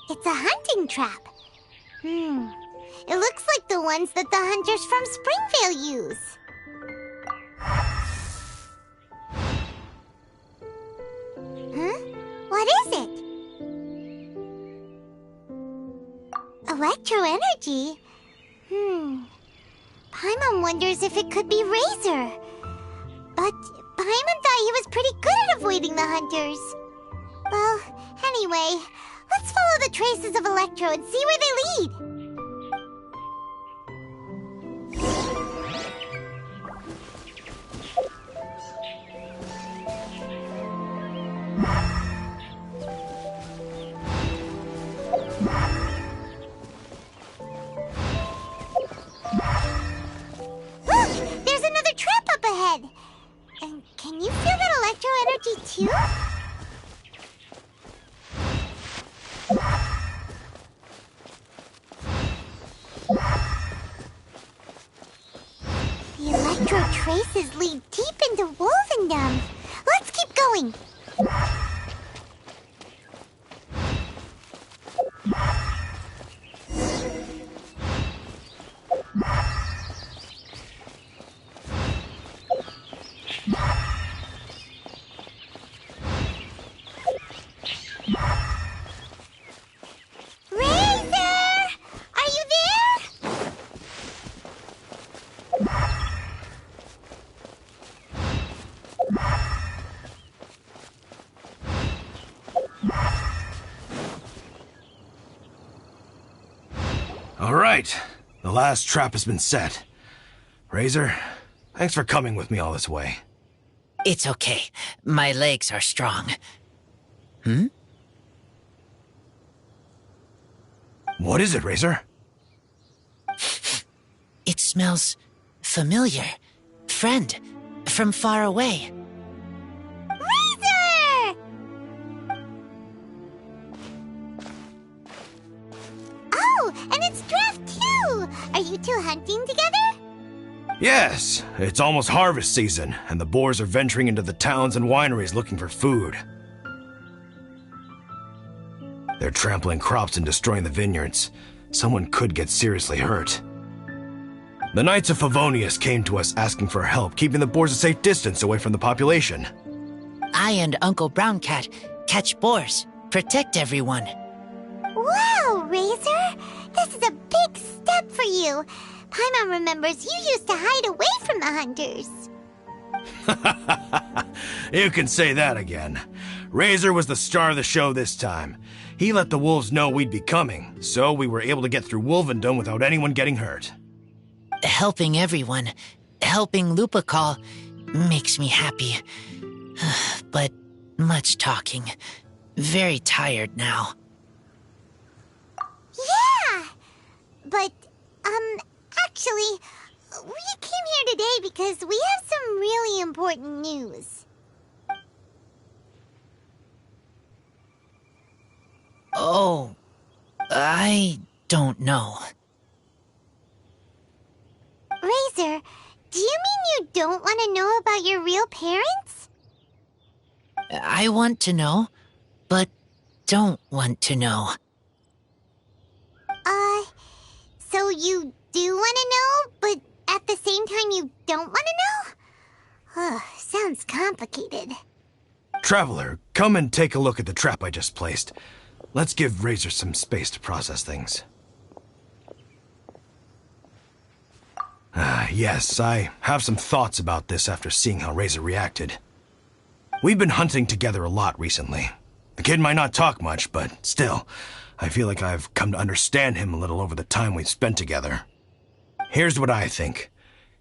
It's a hunting trap. It looks like the ones that the hunters from Springvale use. Huh? What is it? Electro energy? Paimon wonders if it could be Razor. But Paimon thought he was pretty good at avoiding the hunters. Well, anyway, let's follow the traces of Electro and see where they lead. Look! There's another trap up ahead! And can you feel that Electro energy too? The Electro traces lead deep into Wolvendom. Let's keep going. All right, the last trap has been set. Razor, thanks for coming with me all this way. It's okay. My legs are strong. What is it, Razor? It smells familiar. Friend, from far away. Razor! Oh, and it's Draft too! Are you two hunting together? Yes, it's almost harvest season, and the boars are venturing into the towns and wineries looking for food. They're trampling crops and destroying the vineyards. Someone could get seriously hurt. The Knights of Favonius came to us asking for help keeping the boars a safe distance away from the population. I and Uncle Brown Cat catch boars, protect everyone. Wow, Razor! This is a big step for you. Paimon remembers you used to hide away from the hunters. You can say that again. Razor was the star of the show this time. He let the wolves know we'd be coming, so we were able to get through Wolvendom without anyone getting hurt. Helping everyone, helping Lupical, makes me happy. But much talking. Very tired now. Yeah! But, actually, we came here today because we have some really important news. Oh, I don't know. Razor, do you mean you don't want to know about your real parents? I want to know, but don't want to know. So you do want to know, but at the same time you don't want to know? Sounds complicated. Traveler, come and take a look at the trap I just placed. Let's give Razor some space to process things. Yes, I have some thoughts about this after seeing how Razor reacted. We've been hunting together a lot recently. The kid might not talk much, but still, I feel like I've come to understand him a little over the time we've spent together. Here's what I think.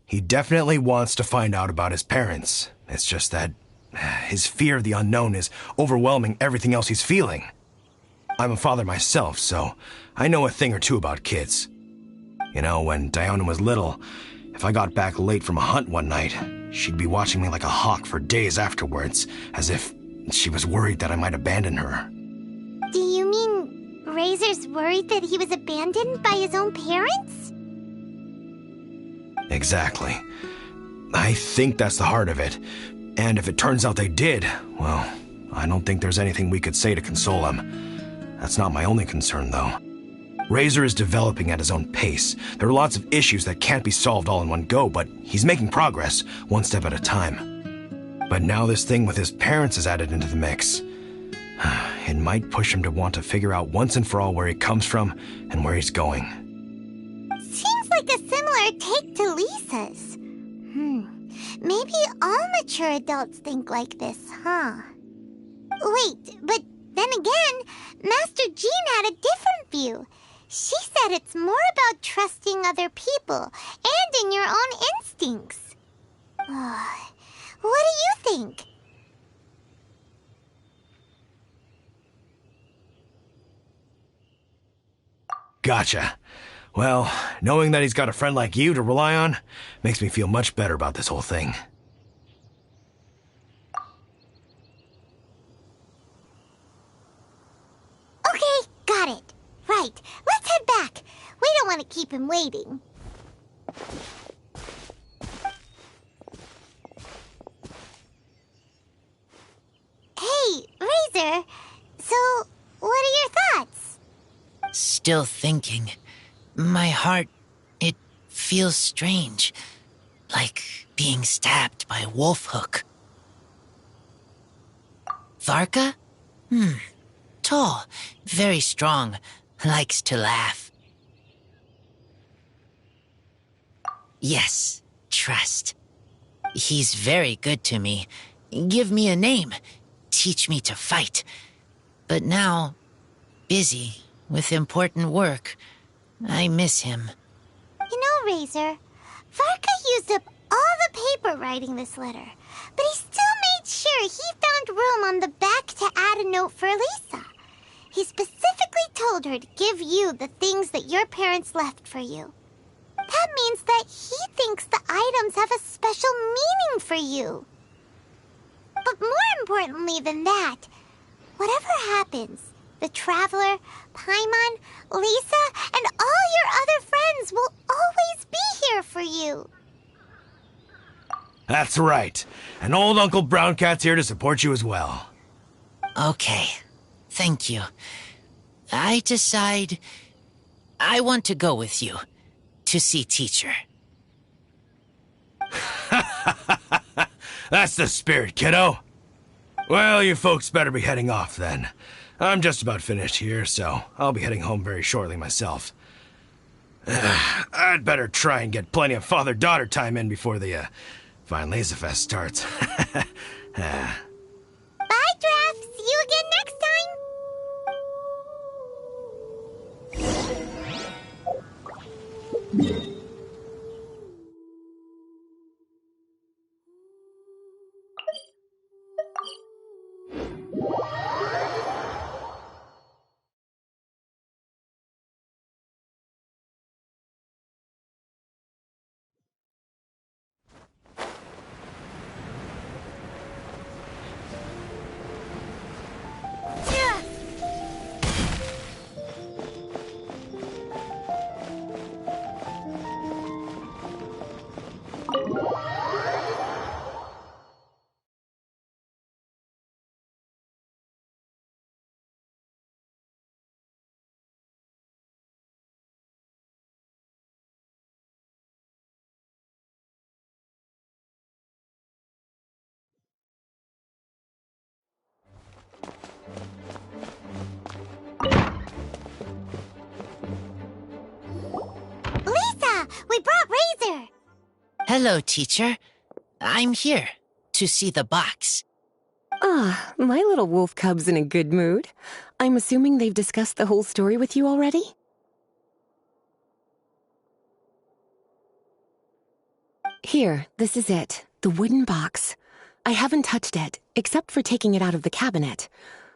He definitely wants to find out about his parents. It's just that his fear of the unknown is overwhelming everything else he's feeling. I'm a father myself, so I know a thing or two about kids. You know, when Diana was little, if I got back late from a hunt one night, she'd be watching me like a hawk for days afterwards, as if she was worried that I might abandon her. Do you mean Razor's worried that he was abandoned by his own parents? Exactly. I think that's the heart of it. And if it turns out they did, well, I don't think there's anything we could say to console him. That's not my only concern, though. Razor is developing at his own pace. There are lots of issues that can't be solved all in one go, but he's making progress, one step at a time. But now this thing with his parents is added into the mix. It might push him to want to figure out once and for all where he comes from and where he's going. Seems like a similar take to Lisa's. Maybe all mature adults think like this, huh? Wait, but then again, Master Jean had a different view. She said it's more about trusting other people and in your own instincts. What do you think? Gotcha. Well, knowing that he's got a friend like you to rely on makes me feel much better about this whole thing. Okay, got it. Right, let's head back. We don't want to keep him waiting. Hey, Razor. So, what are your thoughts? Still thinking. My heart, it feels strange. Like being stabbed by a wolf hook. Varka? Tall, very strong, likes to laugh. Yes, trust. He's very good to me. Give me a name. Teach me to fight. But now, busy with important work. I miss him. You know, Razor, Varka used up all the paper writing this letter, but he still made sure he found room on the back to add a note for Lisa. He specifically told her to give you the things that your parents left for you. That means that he thinks the items have a special meaning for you. But more importantly than that, whatever happens, the Traveler, Paimon, Lisa, and all your other friends will always be here for you. That's right. And old Uncle Brown Cat's here to support you as well. Okay, thank you. I decide I want to go with you to see teacher. That's the spirit, kiddo. Well, you folks better be heading off then. I'm just about finished here, so I'll be heading home very shortly myself. I'd better try and get plenty of father-daughter time in before the Fine Laser Fest starts. Bye, Draft. See you again next time. Lisa, we brought Razor. Hello, teacher. I'm here to see the box. Ah, my little wolf cub's in a good mood. I'm assuming they've discussed the whole story with you already? Here, this is it. The wooden box. I haven't touched it, except for taking it out of the cabinet.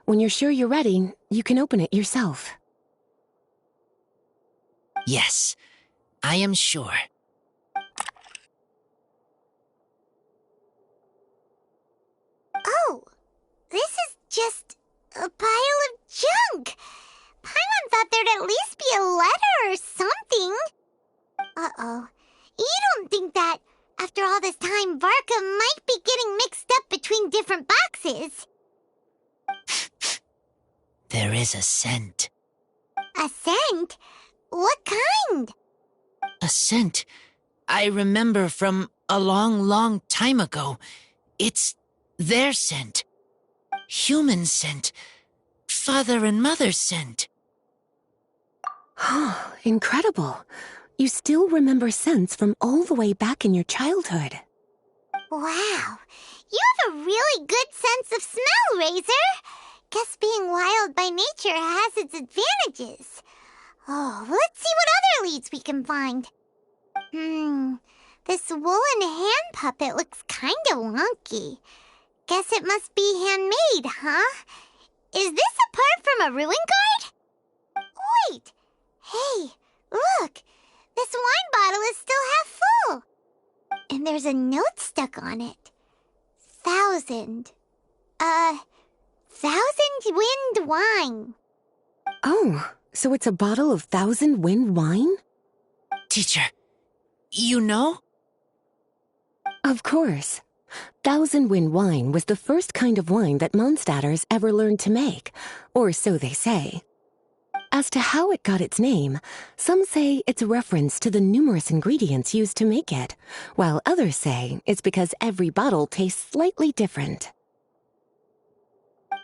When you're sure you're ready, you can open it yourself. Yes, I am sure. Oh, this is just a pile of junk. Paimon thought there'd at least be a letter or something. Uh-oh. You don't think that, after all this time, Varka might be getting mixed up between different boxes? There is a scent. A scent? What kind? A scent I remember from a long, long time ago. It's their scent. Human scent. Father and mother's scent. Incredible. You still remember scents from all the way back in your childhood. Wow. You have a really good sense of smell, Razor. Guess being wild by nature has its advantages. Oh, let's see what other leads we can find. This woolen hand puppet looks kinda wonky. Guess it must be handmade, huh? Is this a part from a ruin guard? Wait! Hey, look! This wine bottle is still half full. And there's a note stuck on it. 1,000 wind wine. Oh, so it's a bottle of 1,000 wind wine? Teacher, you know? Of course. 1,000 wind wine was the first kind of wine that Mondstadters ever learned to make, or so they say. As to how it got its name, some say it's a reference to the numerous ingredients used to make it, while others say it's because every bottle tastes slightly different.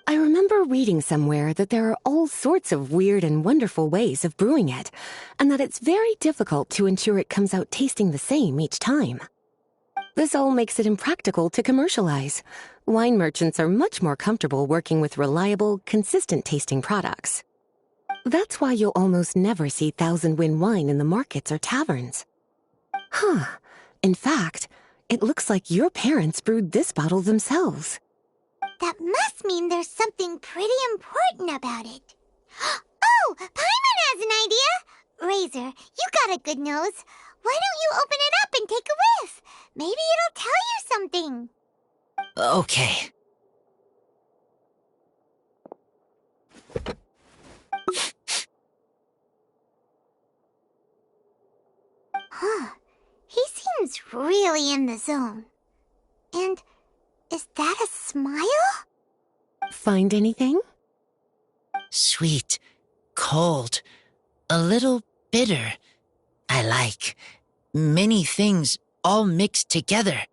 I remember reading somewhere that there are all sorts of weird and wonderful ways of brewing it, and that it's very difficult to ensure it comes out tasting the same each time. This all makes it impractical to commercialize. Wine merchants are much more comfortable working with reliable, consistent-tasting products. That's why you'll almost never see 1,000 wind wine in the markets or taverns. In fact, it looks like your parents brewed this bottle themselves. That must mean there's something pretty important about it. Oh, Paimon has an idea! Razor, you got a good nose. Why don't you open it up and take a whiff? Maybe it'll tell you something. Okay. He seems really in the zone. And is that a smile? Find anything? Sweet, cold, a little bitter. I like many things all mixed together.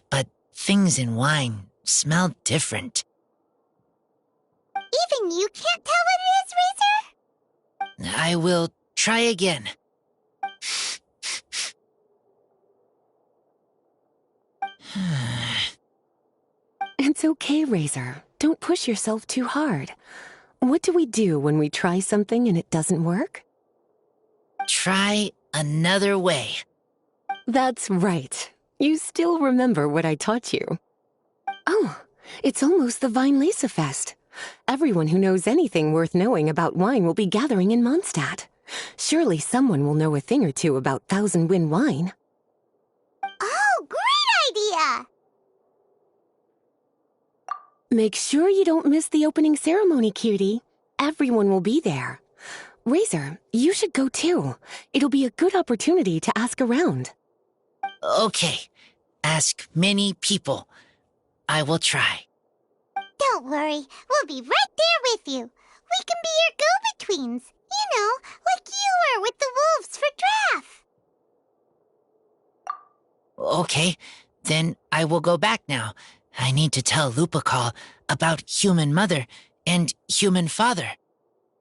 But things in wine smell different. Even you can't tell what it is, Razor? I will try again. It's okay, Razor. Don't push yourself too hard. What do we do when we try something and it doesn't work? Try another way. That's right. You still remember what I taught you. Oh, it's almost the Vine Lisa Fest. Everyone who knows anything worth knowing about wine will be gathering in Mondstadt. Surely someone will know a thing or two about 1,000 wind wine. Oh, great idea! Make sure you don't miss the opening ceremony, cutie. Everyone will be there. Razor, you should go too. It'll be a good opportunity to ask around. Okay. Ask many people. I will try. Don't worry, we'll be right there with you. We can be your go-betweens. You know, like you were with the wolves for Draff. Okay, then I will go back now. I need to tell Lupacol about human mother and human father.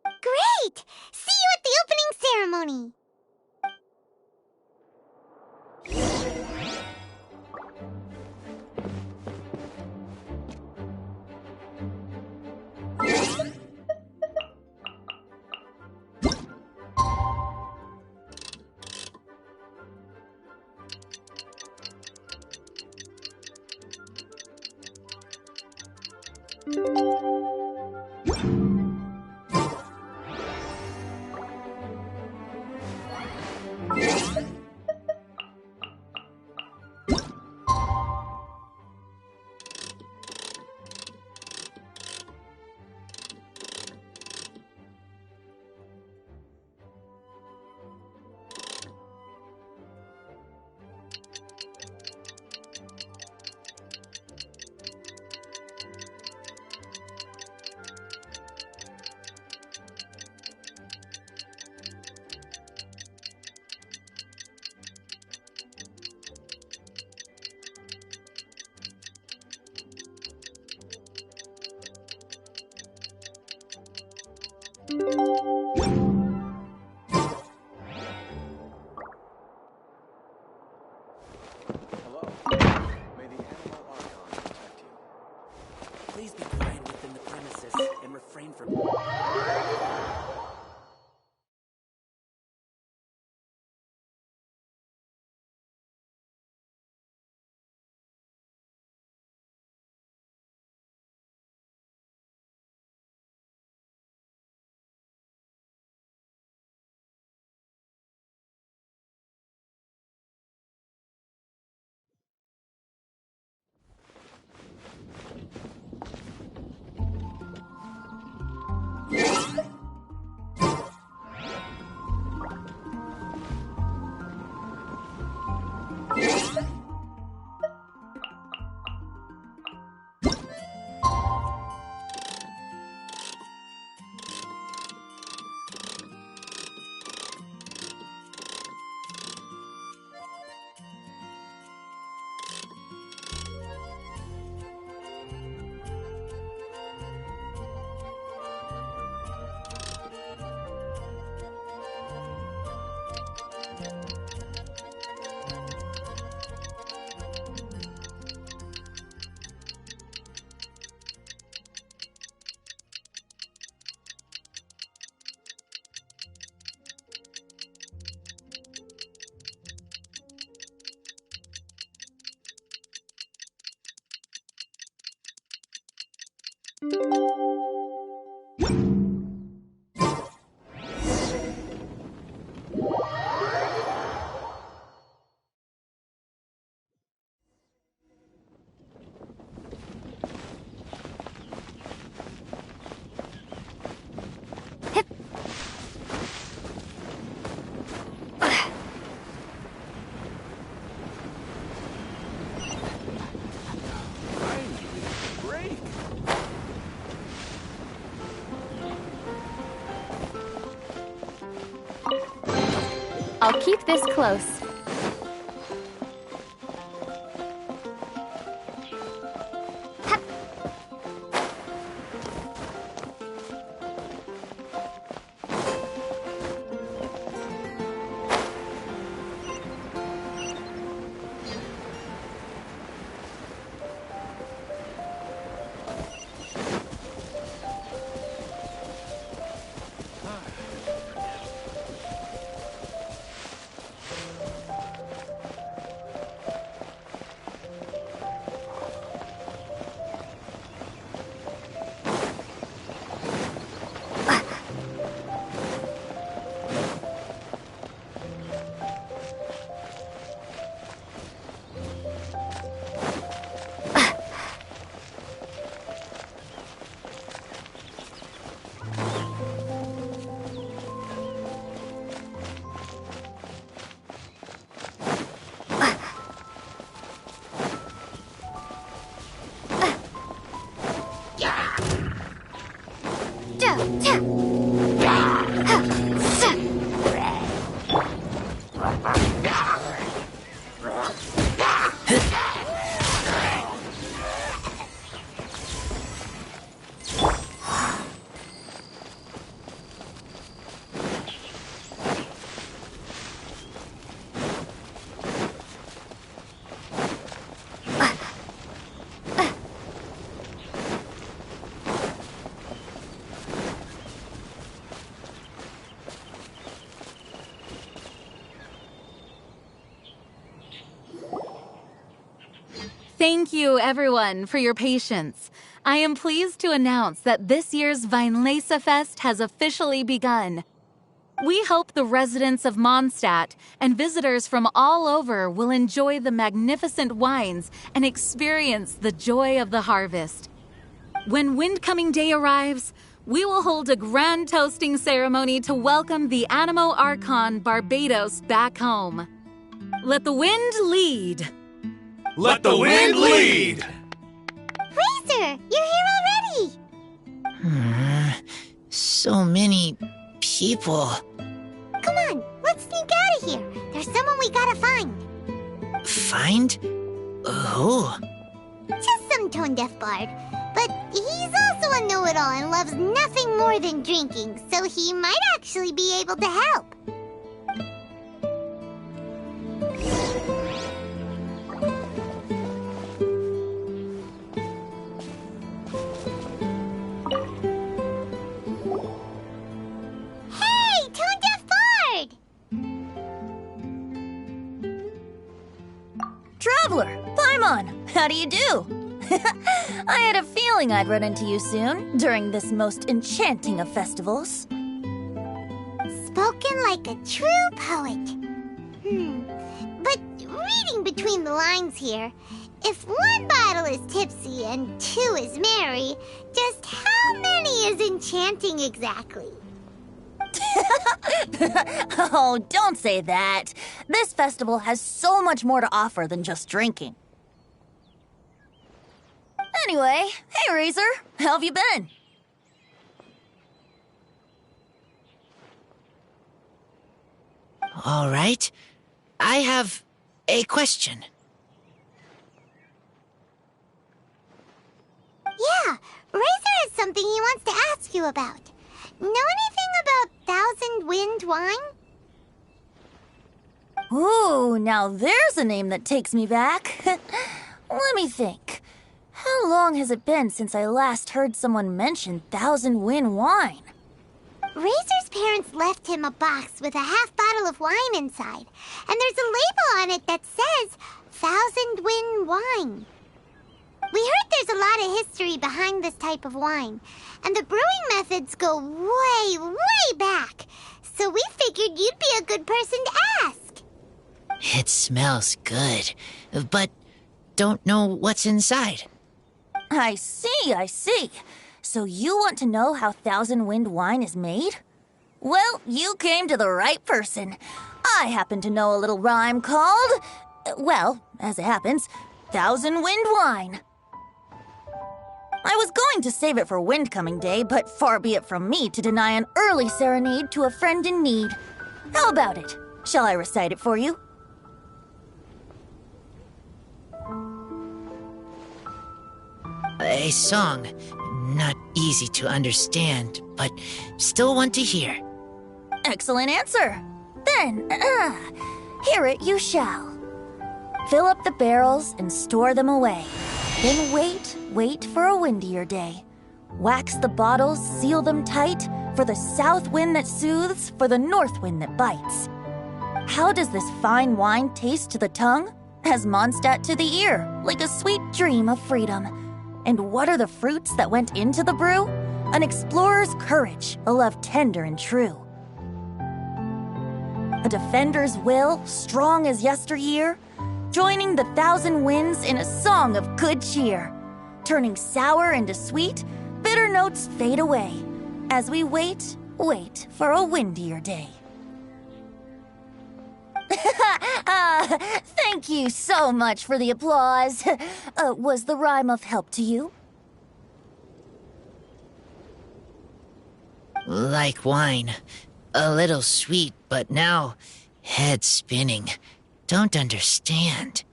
Great! See you at the opening ceremony. Hello. May the Animal Archon protect you. Please be kind within the premises and refrain from... I'll keep this close. Thank you, everyone, for your patience. I am pleased to announce that this year's Weinlese Fest has officially begun. We hope the residents of Mondstadt and visitors from all over will enjoy the magnificent wines and experience the joy of the harvest. When Windcoming Day arrives, we will hold a grand toasting ceremony to welcome the Animo Archon Barbados back home. Let the wind lead. Let the wind lead! Razor, you're here already! So many people. Come on, let's sneak out of here. There's someone we gotta find. Find? Who? Just some tone-deaf bard. But he's also a know-it-all and loves nothing more than drinking, so he might actually be able to help. Hey, tone-deaf bard! Traveler, Paimon, how do you do? I had a feeling I'd run into you soon, during this most enchanting of festivals. Spoken like a true poet. But reading between the lines here, if one bottle is tipsy and two is merry, just how many is enchanting exactly? Oh, don't say that. This festival has so much more to offer than just drinking. Anyway, hey Razor, how have you been? All right. I have a question. Yeah, Razor has something he wants to ask you about. Know anything about Thousand Wind wine? Ooh, now there's a name that takes me back. Let me think. How long has it been since I last heard someone mention Thousand Wind wine? Razor's parents left him a box with a half bottle of wine inside, and there's a label on it that says Thousand Wind wine. We heard there's a lot of history behind this type of wine, and the brewing methods go way, way back, so we figured you'd be a good person to ask. It smells good, but don't know what's inside. I see. So you want to know how Thousand Wind wine is made? Well, you came to the right person. I happen to know a little rhyme called, well, as it happens, Thousand Wind wine. I was going to save it for Windcoming Day, but far be it from me to deny an early serenade to a friend in need. How about it? Shall I recite it for you? A song. Not easy to understand, but still want to hear. Excellent answer. Then, hear it you shall. Fill up the barrels and store them away. Then wait for a windier day. Wax the bottles, seal them tight, for the south wind that soothes, for the north wind that bites. How does this fine wine taste to the tongue? As Mondstadt to the ear, like a sweet dream of freedom. And what are the fruits that went into the brew? An explorer's courage, a love tender and true. A defender's will, strong as yesteryear, joining the thousand winds in a song of good cheer. Turning sour into sweet, bitter notes fade away, as we wait for a windier day. Thank you so much for the applause. Was the rhyme of help to you? Like wine. A little sweet, but now head spinning. Don't understand.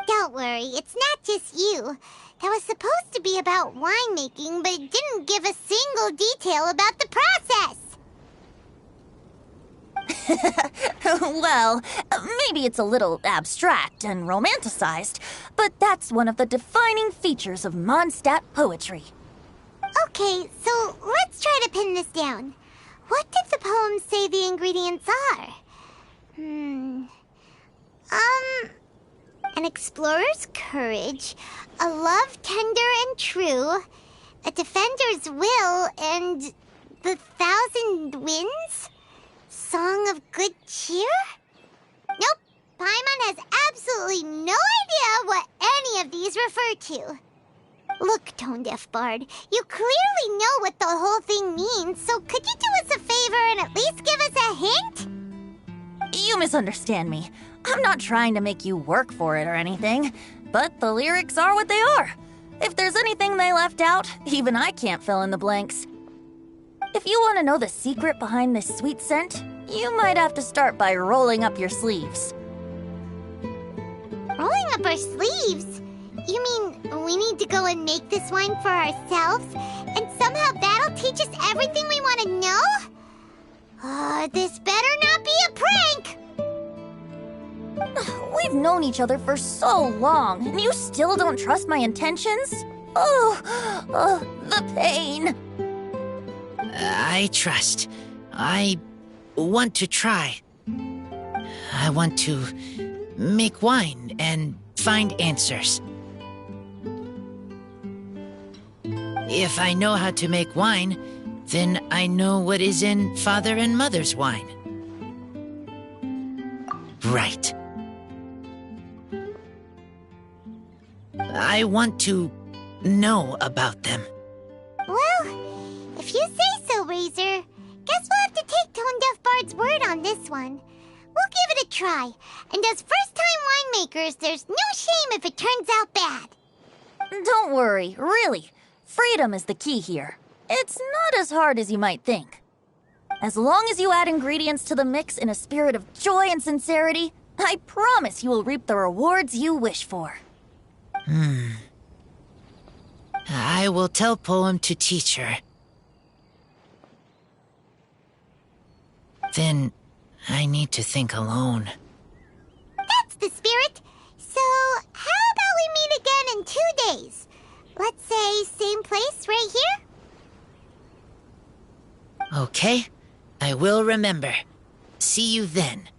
Don't worry, it's not just you. That was supposed to be about winemaking, but it didn't give a single detail about the process. Well, maybe it's a little abstract and romanticized, but that's one of the defining features of Mondstadt poetry. Okay, so let's try to pin this down. What did the poem say the ingredients are? an explorer's courage, a love tender and true, a defender's will, and the 1,000 winds? Song of good cheer? Nope, Paimon has absolutely no idea what any of these refer to. Look, Tone-Deaf Bard, you clearly know what the whole thing means, so could you do us a favor and at least give us a hint? You misunderstand me. I'm not trying to make you work for it or anything, but the lyrics are what they are. If there's anything they left out, even I can't fill in the blanks. If you want to know the secret behind this sweet scent, you might have to start by rolling up your sleeves. Rolling up our sleeves? You mean we need to go and make this wine for ourselves, and somehow that'll teach us everything we want to know? This better not be a prank! We've known each other for so long, and you still don't trust my intentions? Oh, the pain. I trust. I want to try. I want to make wine and find answers. If I know how to make wine, then I know what is in Father and Mother's wine. Right. I want to know about them. Well, if you say so, Razor, guess we'll have to take Tone-Deaf Bard's word on this one. We'll give it a try, and as first-time winemakers, there's no shame if it turns out bad. Don't worry, really. Freedom is the key here. It's not as hard as you might think. As long as you add ingredients to the mix in a spirit of joy and sincerity, I promise you will reap the rewards you wish for. I will tell Poem to teach her. Then I need to think alone. That's the spirit. So, how about we meet again in 2 days? Let's say same place right here? Okay, I will remember. See you then.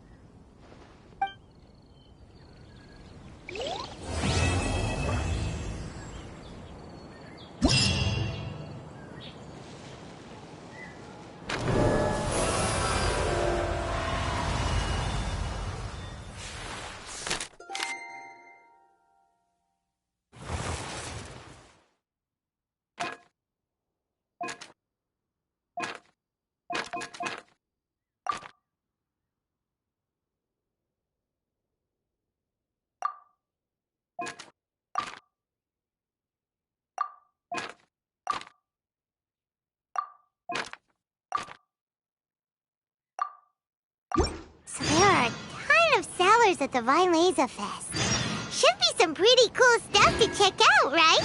So there are a ton of sellers at the Vinelaza Fest. Should be some pretty cool stuff to check out, right?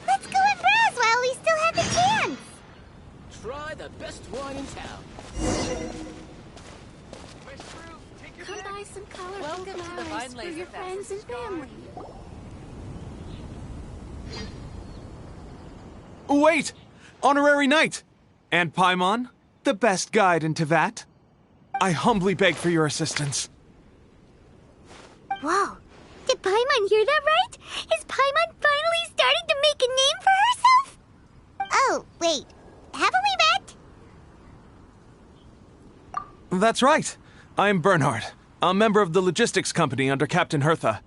Let's go and browse while we still have the chance. Try the best wine in town. Come buy some colorful Welcome to the flowers for Vinelaza your Fest. friends and family. Wait! Honorary Knight! And Paimon, the best guide in Tevat. I humbly beg for your assistance. Whoa. Did Paimon hear that right? Is Paimon finally starting to make a name for herself? Oh, wait. Haven't we met? That's right. I'm Bernhard, a member of the logistics company under Captain Hertha.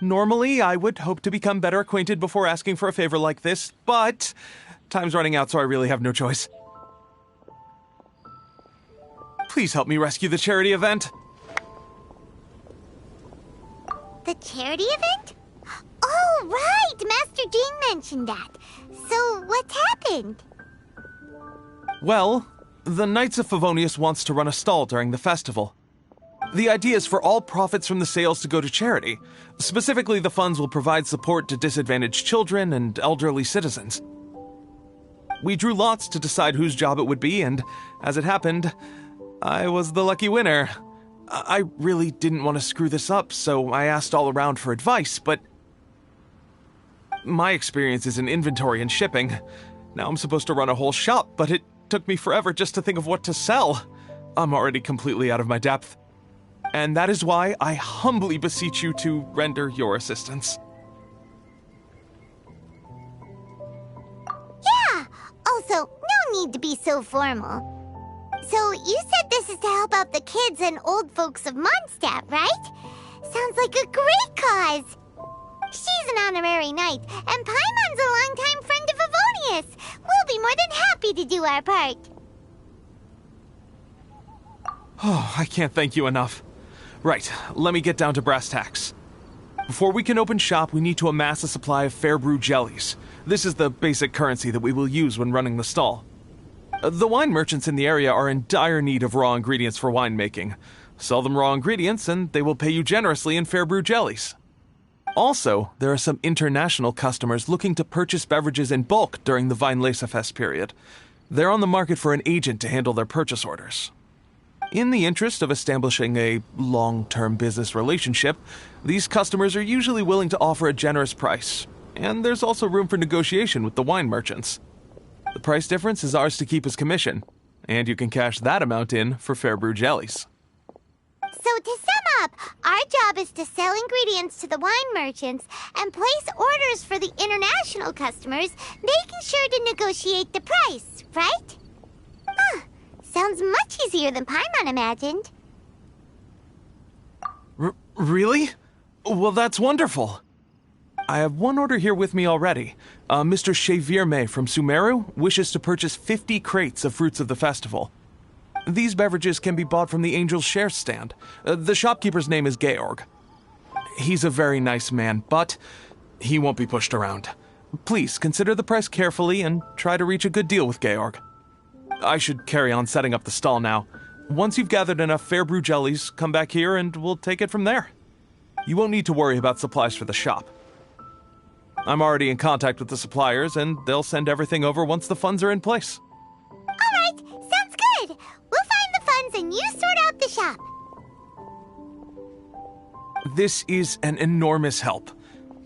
Normally, I would hope to become better acquainted before asking for a favor like this, but time's running out, so I really have no choice. Please help me rescue the charity event. The charity event? Oh, right! Master Jean mentioned that. So, what's happened? Well, the Knights of Favonius wants to run a stall during the festival. The idea is for all profits from the sales to go to charity. Specifically, the funds will provide support to disadvantaged children and elderly citizens. We drew lots to decide whose job it would be, and as it happened, I was the lucky winner. I really didn't want to screw this up, so I asked all around for advice, but my experience is in inventory and shipping. Now I'm supposed to run a whole shop, but it took me forever just to think of what to sell. I'm already completely out of my depth. and that is why I humbly beseech you to render your assistance. Yeah! Also, no need to be so formal. So, you said this is to help out the kids and old folks of Mondstadt, right? Sounds like a great cause! She's an honorary knight, and Paimon's a longtime friend of Avonius. We'll be more than happy to do our part. Oh, I can't thank you enough. Right, let me get down to brass tacks. Before we can open shop, we need to amass a supply of fair brew jellies. This is the basic currency that we will use when running the stall. The wine merchants in the area are in dire need of raw ingredients for winemaking. Sell them raw ingredients, and they will pay you generously in fair brew jellies. Also, there are some international customers looking to purchase beverages in bulk during the Weinlesefest period. They're on the market for an agent to handle their purchase orders. In the interest of establishing a long-term business relationship, these customers are usually willing to offer a generous price, and there's also room for negotiation with the wine merchants. The price difference is ours to keep as commission, and you can cash that amount in for fair brew jellies. So to sum up, our job is to sell ingredients to the wine merchants and place orders for the international customers, making sure to negotiate the price, right? Huh. Sounds much easier than Paimon imagined. Really? Well, that's wonderful. I have one order here with me already. Mr. Chevirme from Sumeru wishes to purchase 50 crates of fruits of the festival. These beverages can be bought from the Angel's Share stand. The shopkeeper's name is Georg. He's a very nice man, but he won't be pushed around. Please consider the price carefully and try to reach a good deal with Georg. I should carry on setting up the stall now. Once you've gathered enough fair brew jellies, come back here and we'll take it from there. You won't need to worry about supplies for the shop. I'm already in contact with the suppliers, and they'll send everything over once the funds are in place. Alright, sounds good. We'll find the funds and you sort out the shop. This is an enormous help.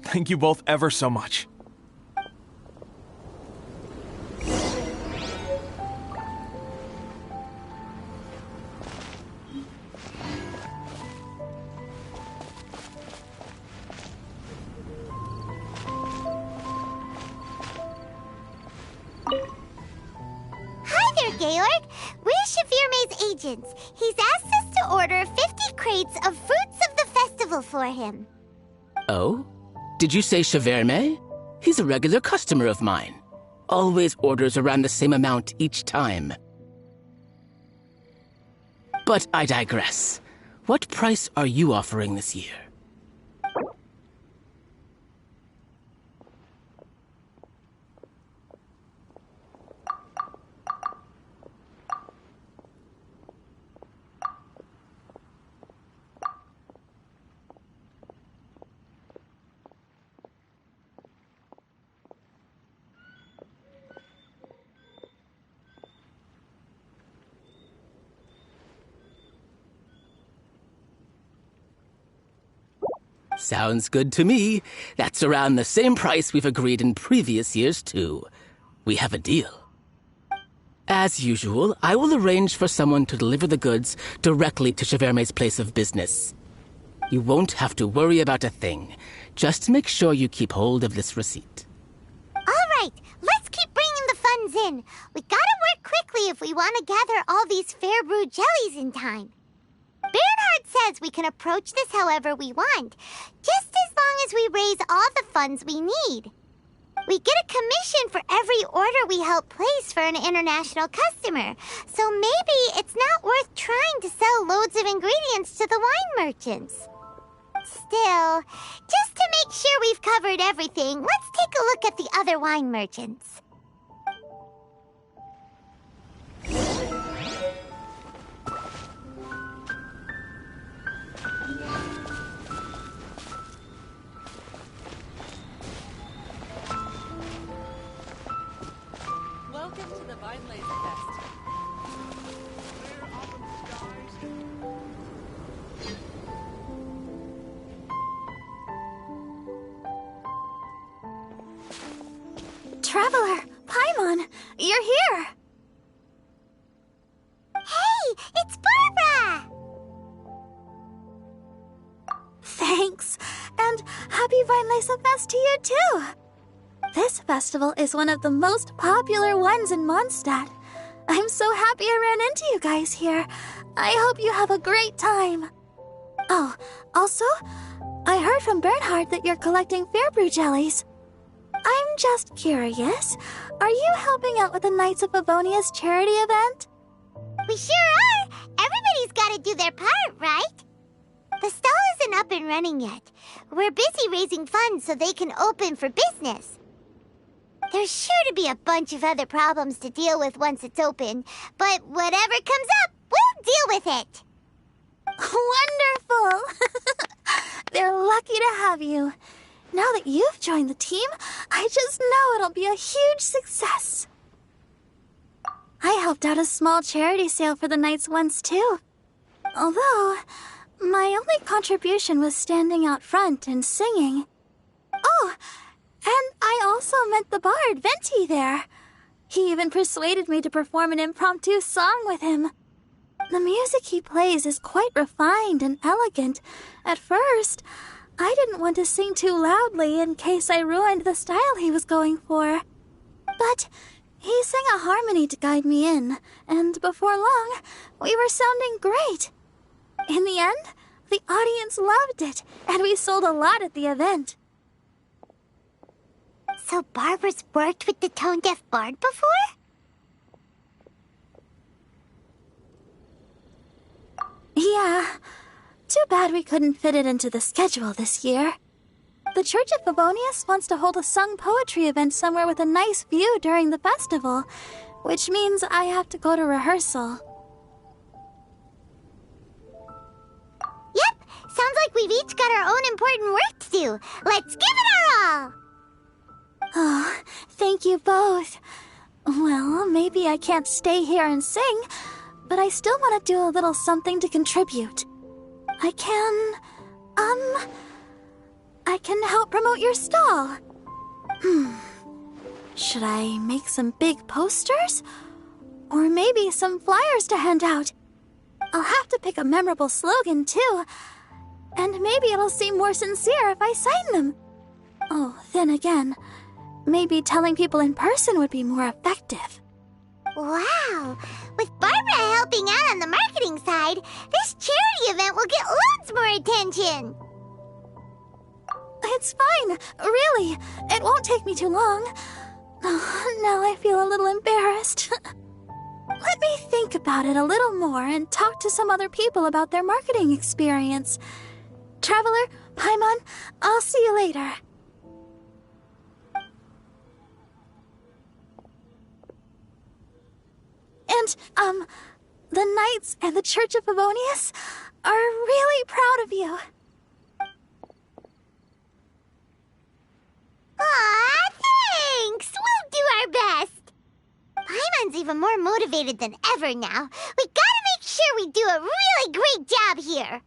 Thank you both ever so much. Georg, we're Chevirme's agents. He's asked us to order 50 crates of fruits of the festival for him. Oh? Did you say Chevirme? He's a regular customer of mine. Always orders around the same amount each time. But I digress. What price are you offering this year? Sounds good to me. That's around the same price we've agreed in previous years, too. We have a deal. As usual, I will arrange for someone to deliver the goods directly to Chevirme's place of business. You won't have to worry about a thing. Just make sure you keep hold of this receipt. Alright, let's keep bringing the funds in. We gotta work quickly if we want to gather all these fair brew jellies in time. Bernhard says we can approach this however we want, just as long as we raise all the funds we need. We get a commission for every order we help place for an international customer, so maybe it's not worth trying to sell loads of ingredients to the wine merchants. Still, just to make sure we've covered everything, let's take a look at the other wine merchants. Welcome to the Weinlesefest. Traveler, Paimon, you're here! Hey, it's Barbara! happy Vinelesa Fest to you too! This festival is one of the most popular ones in Mondstadt. I'm so happy I ran into you guys here. I hope you have a great time. Oh, also, I heard from Bernhard that you're collecting Fairbrew jellies. I'm just curious, are you helping out with the Knights of Favonia's charity event? We sure are! Everybody's gotta do their part, right? The stall isn't up and running yet. We're busy raising funds so they can open for business. There's sure to be a bunch of other problems to deal with once it's open, but whatever comes up, we'll deal with it. Wonderful! They're lucky to have you. Now that you've joined the team, I just know it'll be a huge success. I helped out a small charity sale for the Knights once too. Although, my only contribution was standing out front and singing. Oh, and I also met the bard, Venti, there. He even persuaded me to perform an impromptu song with him. The music he plays is quite refined and elegant. At first, I didn't want to sing too loudly in case I ruined the style he was going for. But he sang a harmony to guide me in, and before long, we were sounding great. In the end, the audience loved it, and we sold a lot at the event. So Barbara's worked with the tone-deaf bard before? Yeah. Too bad we couldn't fit it into the schedule this year. The Church of Favonius wants to hold a sung poetry event somewhere with a nice view during the festival, which means I have to go to rehearsal. Yep, sounds like we've each got our own important work to do. Let's give it our all! Oh, thank you both. Well, maybe I can't stay here and sing, but I still want to do a little something to contribute. I can help promote your stall. Should I make some big posters? Or maybe some flyers to hand out? I'll have to pick a memorable slogan, too. And maybe it'll seem more sincere if I sign them. Oh, then again, maybe telling people in person would be more effective. Wow! With Barbara helping out on the marketing side, this charity event will get loads more attention! It's fine, really. It won't take me too long. Oh, now I feel a little embarrassed. Let me think about it a little more and talk to some other people about their marketing experience. Traveler, Paimon, I'll see you later. And, the Knights and the Church of Favonius are really proud of you. Aw, thanks! We'll do our best! Paimon's even more motivated than ever now. We gotta make sure we do a really great job here!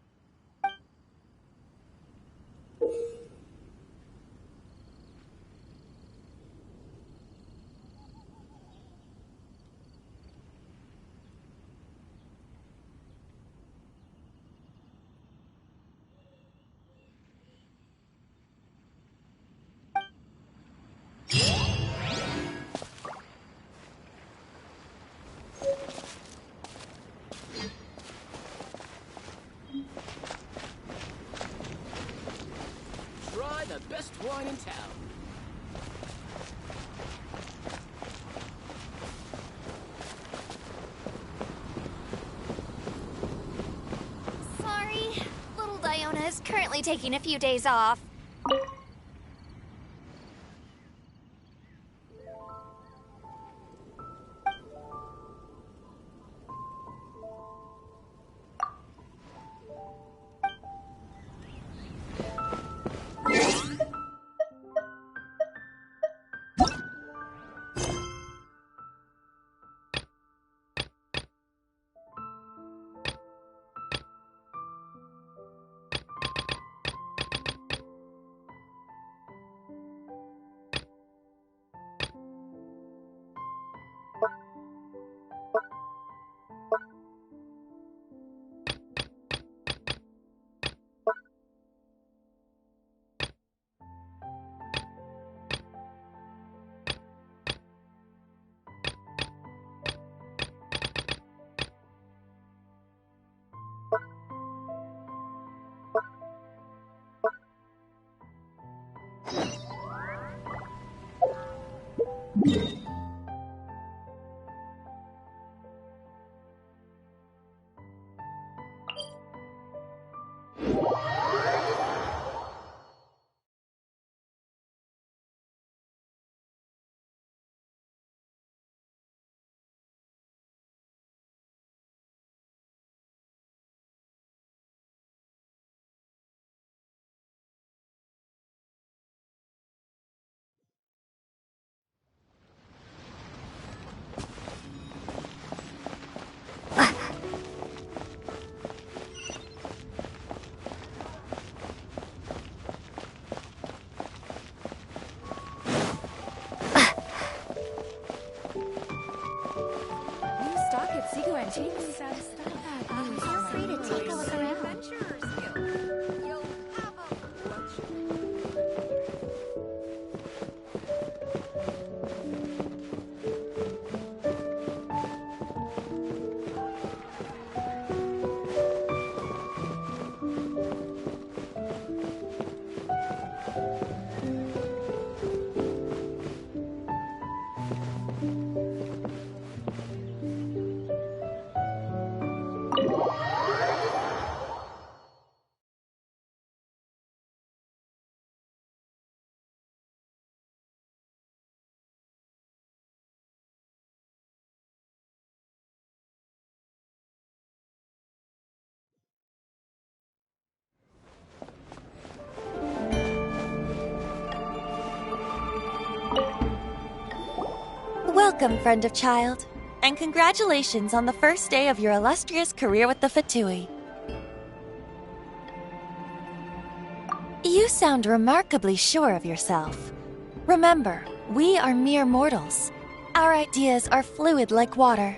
Try the best wine in town. Sorry, little Diona is currently taking a few days off. Welcome, friend of child, and congratulations on the first day of your illustrious career with the Fatui. You sound remarkably sure of yourself. Remember, we are mere mortals. Our ideas are fluid like water.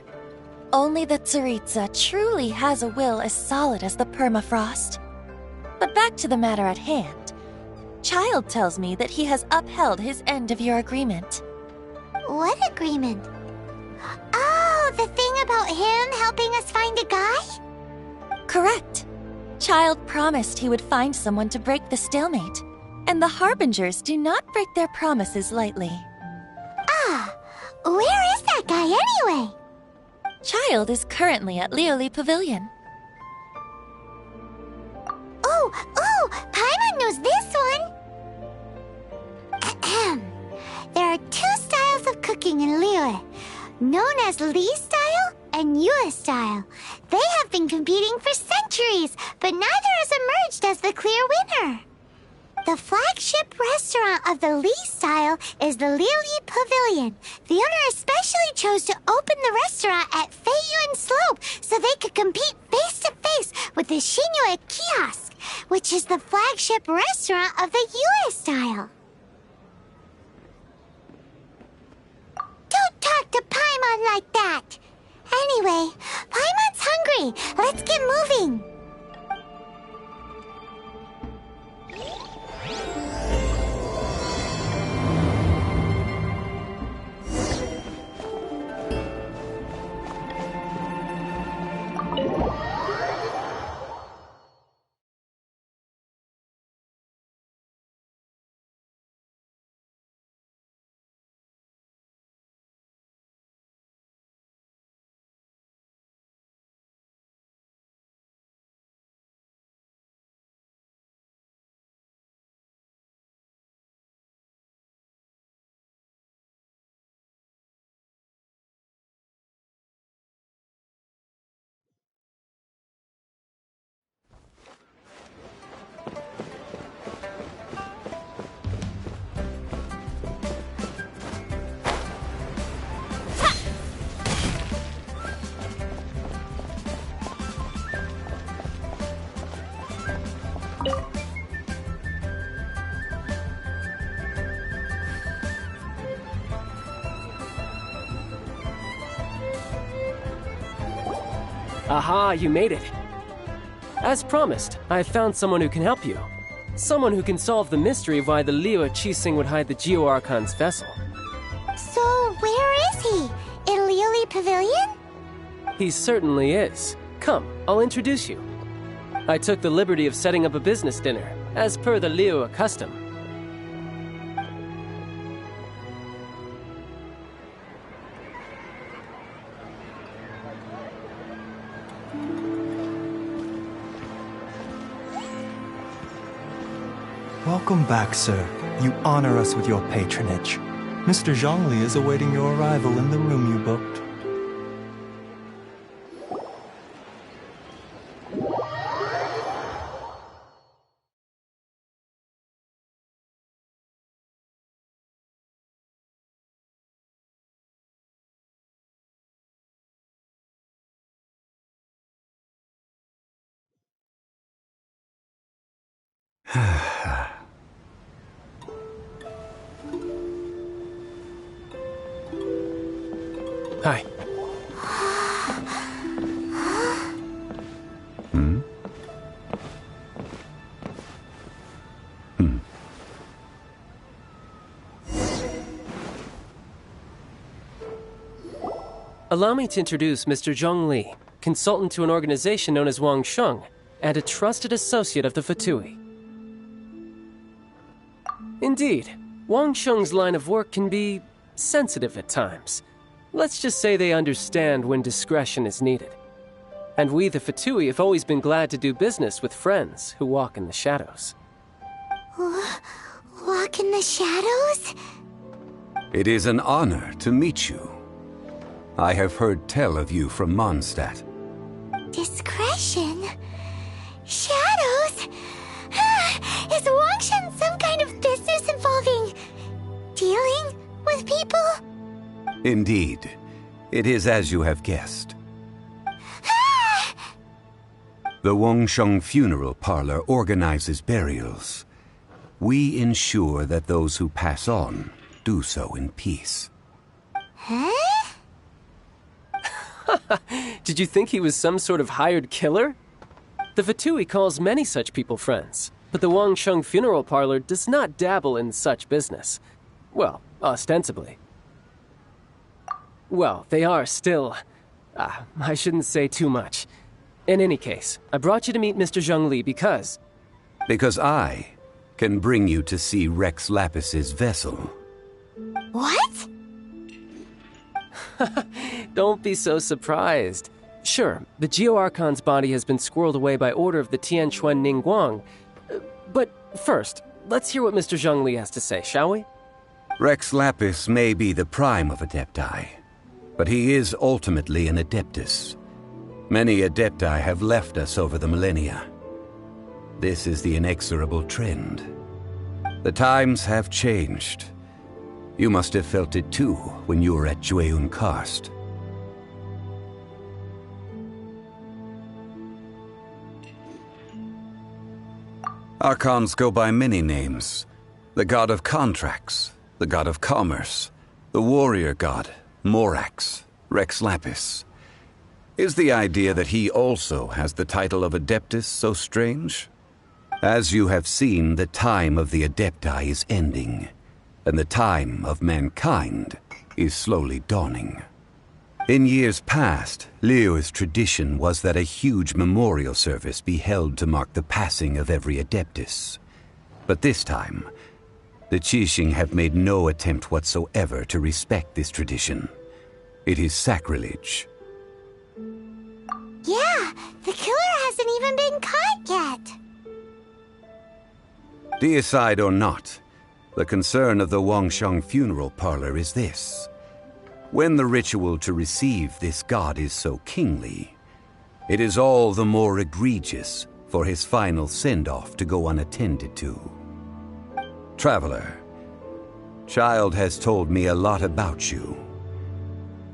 Only the Tsaritsa truly has a will as solid as the permafrost. But back to the matter at hand. Child tells me that he has upheld his end of your agreement. What agreement? Oh, the thing about him helping us find a guy? Correct. Child promised he would find someone to break the stalemate, and the Harbingers do not break their promises lightly. Ah, where is that guy anyway? Child is currently at Lioli Pavilion. Oh, Paimon knows this one! Ahem. There are two styles of cooking in Liyue, known as Li style and Yue style. They have been competing for centuries, but neither has emerged as the clear winner. The flagship restaurant of the Li style is the Lioli Pavilion. The owner especially chose to open the restaurant at Feiyuan Slope so they could compete face to face with the Shinyue Kiosk, which is the flagship restaurant of the Yue style. Don't talk to Paimon like that! Anyway, Paimon's hungry. Let's get moving. Aha, you made it. As promised, I've found someone who can help you. Someone who can solve the mystery of why the Liyue Qixing would hide the Geo-Archon's vessel. So, where is he? In Lioli Pavilion? He certainly is. Come, I'll introduce you. I took the liberty of setting up a business dinner, as per the Liyue custom. Welcome back, sir. You honor us with your patronage. Mr. Zhongli is awaiting your arrival in the room you booked. Hi. Allow me to introduce Mr. Zhong Li, consultant to an organization known as Wang Sheng, and a trusted associate of the Fatui. Indeed, Wang Sheng's line of work can be sensitive at times. Let's just say they understand when discretion is needed. And we, the Fatui, have always been glad to do business with friends who walk in the shadows. Walk in the shadows? It is an honor to meet you. I have heard tell of you from Mondstadt. Discretion? Shadows? Is Wangshan some kind of business involving dealing with people? Indeed, it is as you have guessed. The Wangsheng Funeral Parlor organizes burials. We ensure that those who pass on do so in peace. Huh? Did you think he was some sort of hired killer? The Fatui calls many such people friends, but the Wangsheng Funeral Parlor does not dabble in such business. Well, ostensibly. Well, they are still... I shouldn't say too much. In any case, I brought you to meet Mr. Zhongli because... Because I can bring you to see Rex Lapis's vessel. What? Don't be so surprised. Sure, the Geo-Archon's body has been squirreled away by order of the Tianquan Ningguang. But first, let's hear what Mr. Zhongli has to say, shall we? Rex Lapis may be the prime of Adepti, but he is ultimately an Adeptus. Many Adepti have left us over the millennia. This is the inexorable trend. The times have changed. You must have felt it too when you were at Jueyun Karst. Archons go by many names. The god of contracts, the god of commerce, the warrior god, Morax, Rex Lapis. Is the idea that he also has the title of Adeptus so strange? As you have seen, the time of the Adepti is ending, and the time of mankind is slowly dawning. In years past, Liyue's tradition was that a huge memorial service be held to mark the passing of every Adeptus. But this time, the Qixing have made no attempt whatsoever to respect this tradition. It is sacrilege. Yeah, the killer hasn't even been caught yet. Deicide or not, the concern of the Wangsheng Funeral Parlor is this. When the ritual to receive this god is so kingly, it is all the more egregious for his final send-off to go unattended to. Traveler, Child has told me a lot about you.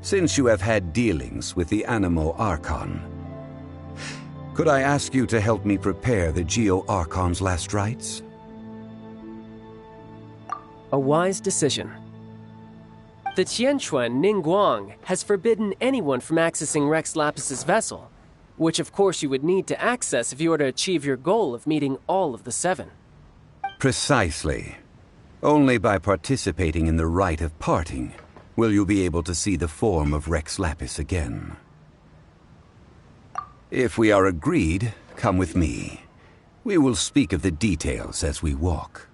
Since you have had dealings with the Animo Archon, could I ask you to help me prepare the Geo-Archon's last rites? A wise decision. The Tianquan Ningguang has forbidden anyone from accessing Rex Lapis's vessel, which of course you would need to access if you were to achieve your goal of meeting all of the seven. Precisely. Only by participating in the rite of parting will you be able to see the form of Rex Lapis again. If we are agreed, come with me. We will speak of the details as we walk.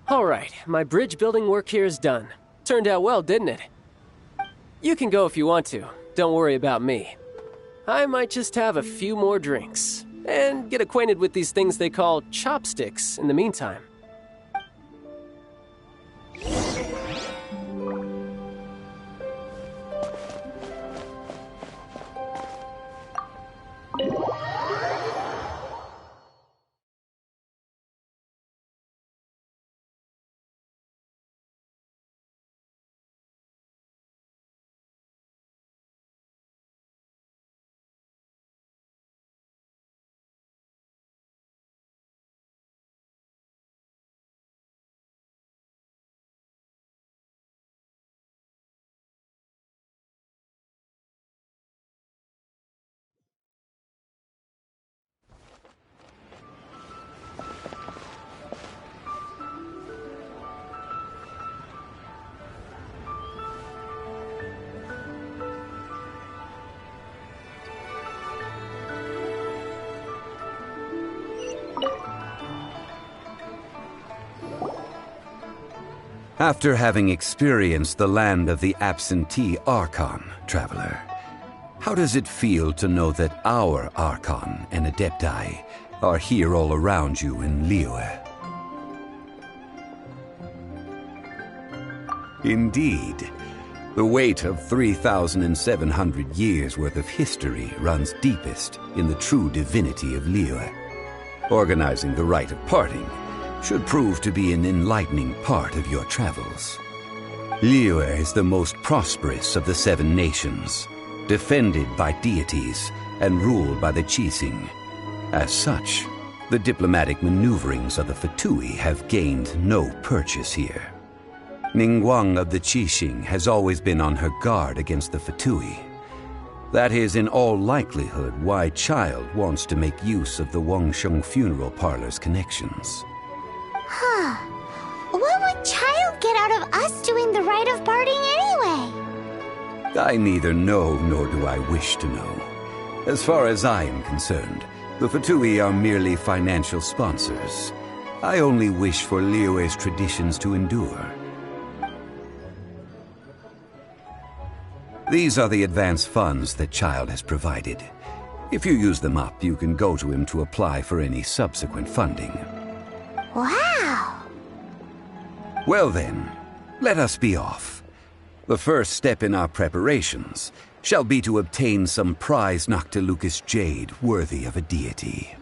All right, my bridge building work here is done. Turned out well, didn't it? You can go if you want to. Don't worry about me. I might just have a few more drinks and get acquainted with these things they call chopsticks in the meantime. After having experienced the land of the absentee Archon, Traveler, how does it feel to know that our Archon and Adepti are here all around you in Liyue? Indeed, the weight of 3,700 years' worth of history runs deepest in the true divinity of Liyue. Organizing the rite of parting should prove to be an enlightening part of your travels. Liyue is the most prosperous of the 7 nations, defended by deities and ruled by the Qixing. As such, the diplomatic maneuverings of the Fatui have gained no purchase here. Ningguang of the Qixing has always been on her guard against the Fatui. That is in all likelihood why Child wants to make use of the Wangsheng funeral parlor's connections. Huh. What would Child get out of us doing the rite of parting anyway? I neither know nor do I wish to know. As far as I am concerned, the Fatui are merely financial sponsors. I only wish for Liyue's traditions to endure. These are the advance funds that Child has provided. If you use them up, you can go to him to apply for any subsequent funding. Wow! Well then, let us be off. The first step in our preparations shall be to obtain some prized Noctilucous jade worthy of a deity.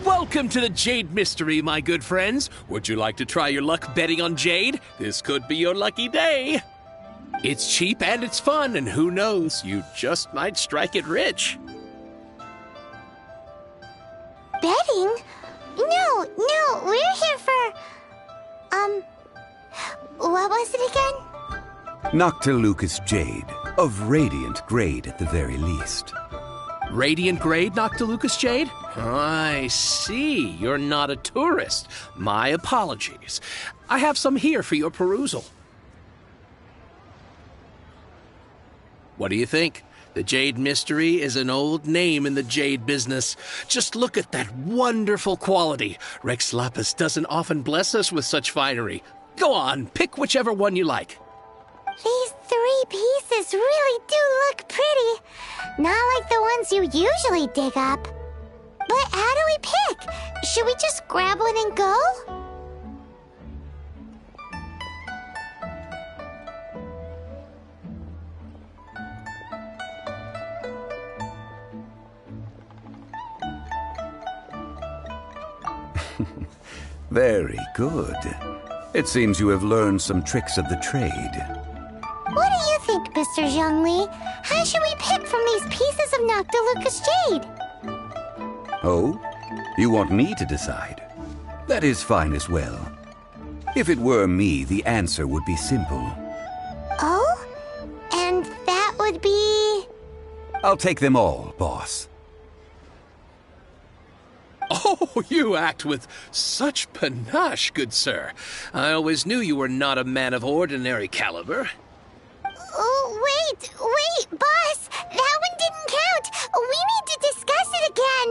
Welcome to the Jade Mystery, my good friends. Would you like to try your luck betting on Jade? This could be your lucky day. It's cheap and it's fun, and who knows, you just might strike it rich. Betting? No, we're here for... what was it again? Noctilucous jade, of radiant grade at the very least. Radiant grade Noctilucous jade? I see. You're not a tourist. My apologies. I have some here for your perusal. What do you think? The Jade Mystery is an old name in the jade business. Just look at that wonderful quality. Rex Lapis doesn't often bless us with such finery. Go on, pick whichever one you like. These 3 pieces really do look pretty. Not like the ones you usually dig up. But how do we pick? Should we just grab one and go? Very good. It seems you have learned some tricks of the trade. What do you think, Mr. Zhongli? How should we pick from these pieces of Noctilucous jade? Oh? You want me to decide? That is fine as well. If it were me, the answer would be simple. Oh? And that would be... I'll take them all, boss. Oh, you act with such panache, good sir. I always knew you were not a man of ordinary caliber. Oh, wait, boss! That one didn't count! We need to discuss it again!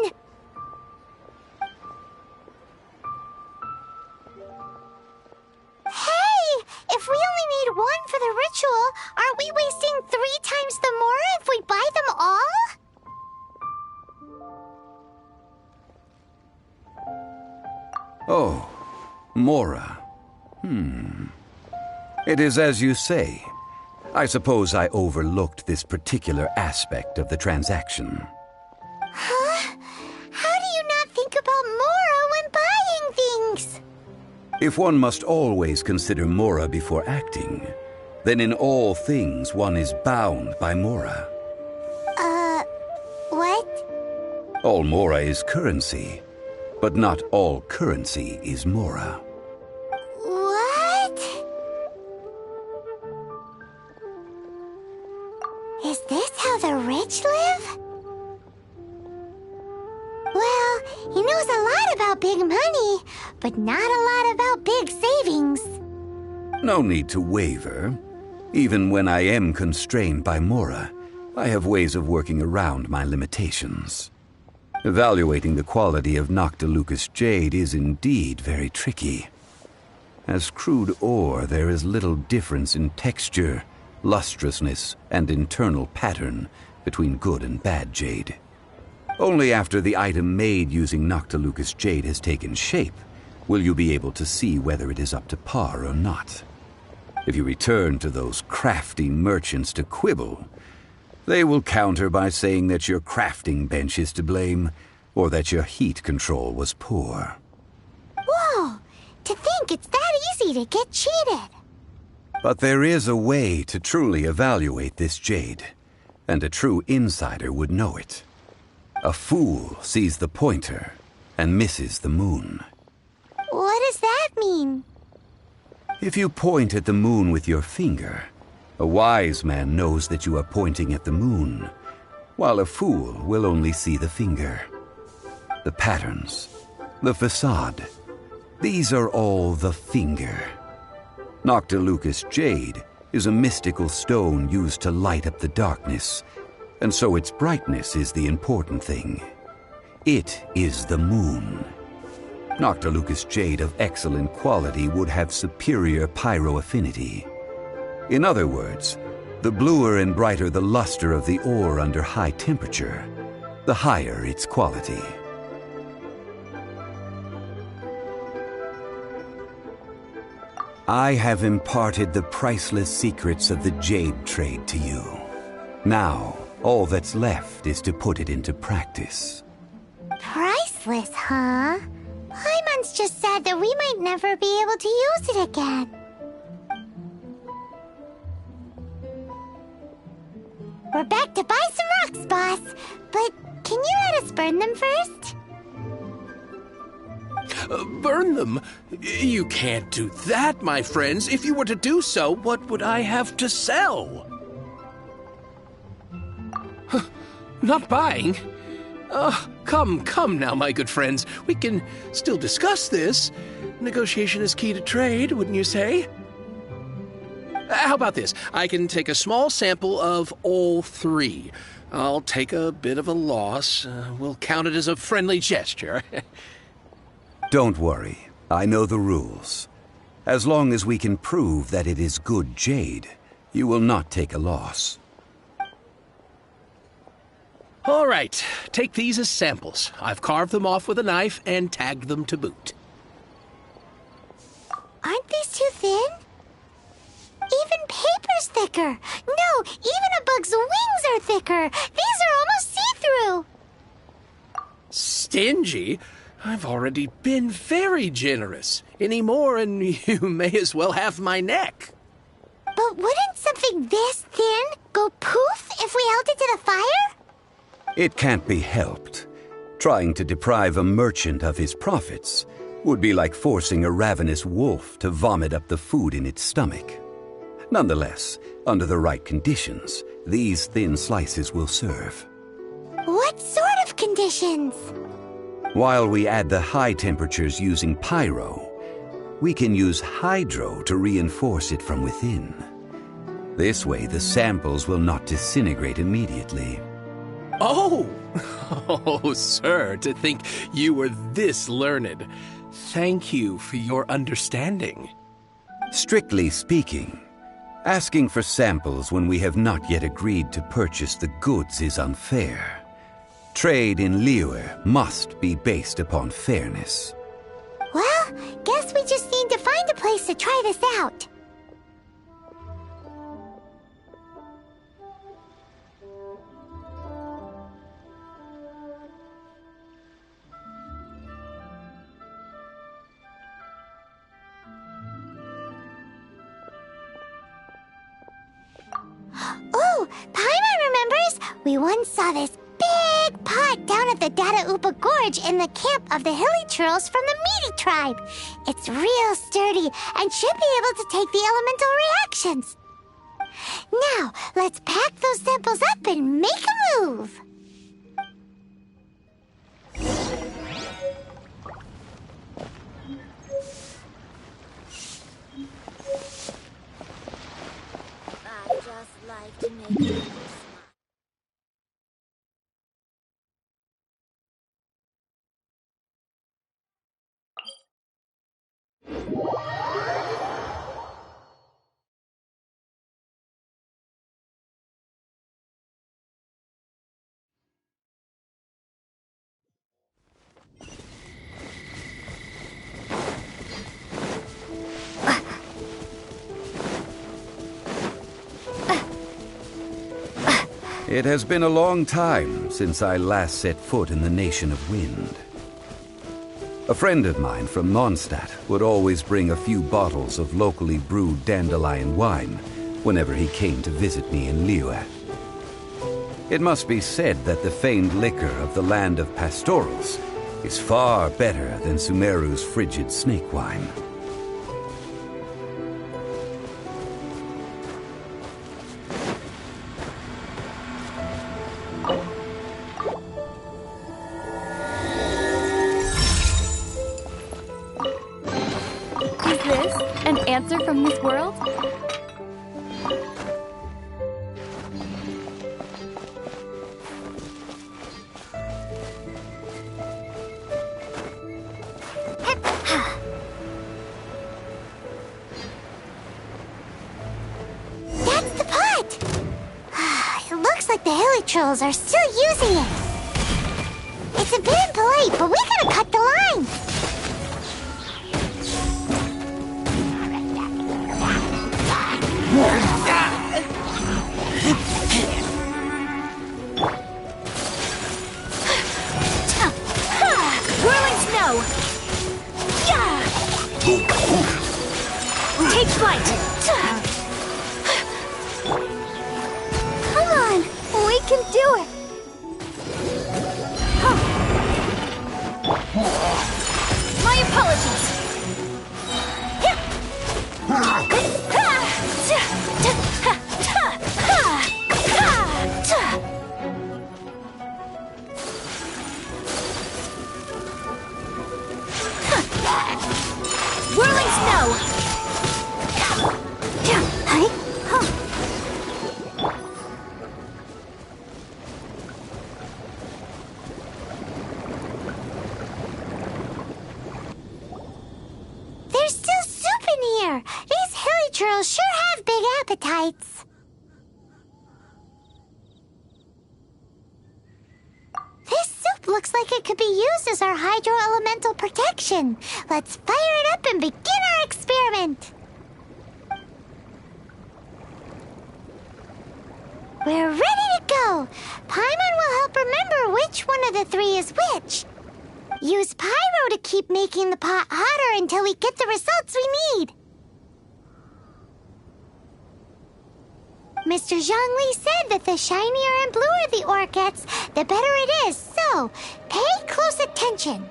Hey! If we only need one for the ritual, aren't we wasting 3 times the more if we buy them all? Oh, Mora. It is as you say. I suppose I overlooked this particular aspect of the transaction. Huh? How do you not think about Mora when buying things? If one must always consider Mora before acting, then in all things one is bound by Mora. What? All Mora is currency, but not all currency is Mora. What? Is this how the rich live? Well, he knows a lot about big money, but not a lot about big savings. No need to waver. Even when I am constrained by Mora, I have ways of working around my limitations. Evaluating the quality of Noctilucous jade is indeed very tricky. As crude ore, there is little difference in texture, lustrousness, and internal pattern between good and bad jade. Only after the item made using Noctilucous jade has taken shape will you be able to see whether it is up to par or not. If you return to those crafty merchants to quibble, they will counter by saying that your crafting bench is to blame, or that your heat control was poor. Whoa! To think it's that easy to get cheated! But there is a way to truly evaluate this jade, and a true insider would know it. A fool sees the pointer and misses the moon. What does that mean? If you point at the moon with your finger, a wise man knows that you are pointing at the moon, while a fool will only see the finger. The patterns, the facade, these are all the finger. Noctilucous jade is a mystical stone used to light up the darkness, and so its brightness is the important thing. It is the moon. Noctilucous jade of excellent quality would have superior pyroaffinity. In other words, the bluer and brighter the luster of the ore under high temperature, the higher its quality. I have imparted the priceless secrets of the jade trade to you. Now, all that's left is to put it into practice. Priceless, huh? Paimon's just sad that we might never be able to use it again. We're back to buy some rocks, boss. But can you let us burn them first? Burn them? You can't do that, my friends. If you were to do so, what would I have to sell? Not buying? Come now, my good friends. We can still discuss this. Negotiation is key to trade, wouldn't you say? How about this? I can take a small sample of all three. I'll take a bit of a loss. We'll count it as a friendly gesture. Don't worry. I know the rules. As long as we can prove that it is good jade, you will not take a loss. All right, take these as samples. I've carved them off with a knife and tagged them to boot. Aren't these too thin? Even paper's thicker. No, even a bug's wings are thicker. These are almost see-through. Stingy? I've already been very generous. Any more and you may as well have my neck. But wouldn't something this thin go poof if we held it to the fire? It can't be helped. Trying to deprive a merchant of his profits would be like forcing a ravenous wolf to vomit up the food in its stomach. Nonetheless, under the right conditions, these thin slices will serve. What sort of conditions? While we add the high temperatures using pyro, we can use hydro to reinforce it from within. This way, the samples will not disintegrate immediately. Oh! Oh, sir, to think you were this learned. Thank you for your understanding. Strictly speaking, asking for samples when we have not yet agreed to purchase the goods is unfair. Trade in Liyue must be based upon fairness. Well, guess we just need to find a place to try this out. Oh, Paimon remembers! We once saw this big pot down at the Dada Upa Gorge in the camp of the hilly churls from the Meaty tribe. It's real sturdy and should be able to take the elemental reactions. Now, let's pack those samples up and make a move. I just like to make It has been a long time since I last set foot in the Nation of Wind. A friend of mine from Mondstadt would always bring a few bottles of locally brewed dandelion wine whenever he came to visit me in Liyue. It must be said that the famed liquor of the land of pastorals is far better than Sumeru's frigid snake wine. Answer from this world? That's the pot! It looks like the Hilichurls are still using it. It's a bit impolite, but we gotta cut the line. Whirling snow! Take flight! Come on, we can do it. My apologies! Whirling snow! There's still soup in here. These Hilichurls sure have big appetites. This soup looks like it could be used as our hydro-elemental protection. Let's fire it up and begin our experiment. We're ready to go. Paimon will help remember which one of the three is which. Use pyro to keep making the pot hotter until we get the results we need. Mr. Zhongli said that the shinier and bluer the ore gets, the better it is, so pay close attention.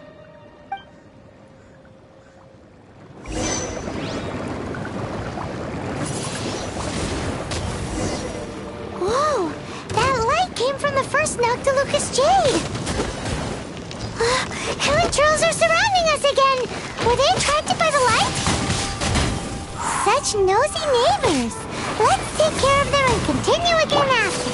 Whoa, that light came from the first Noctilucous Jade. Hilichurls are surrounding us again. Were they attracted by the light? Such nosy neighbors. Let's take care of them and continue again after.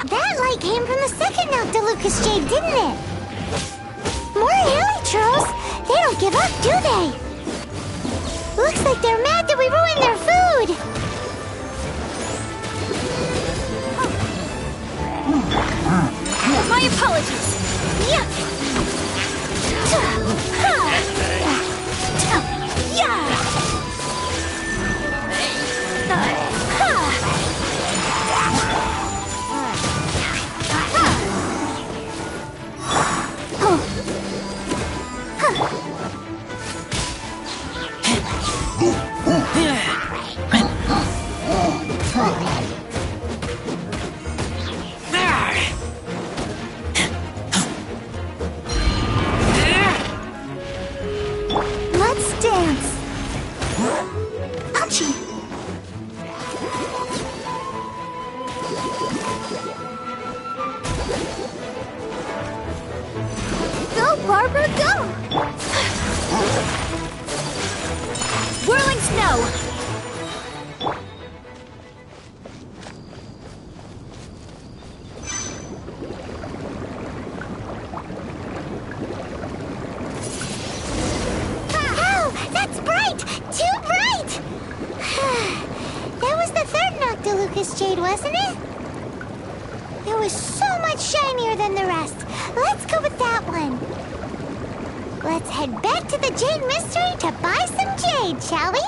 That light came from the second Noctilucous Jade, didn't it? More Hilichurls? They don't give up, do they? Looks like they're mad that we ruined their food. My apologies! Go, Barbara, go! Whirling snow! Ow! That's bright! Too bright! That was the third Noctilucous Jade, wasn't it? It was so much shinier than the rest. Let's go with that one. Let's head back to the Jade Mystery to buy some jade, shall we?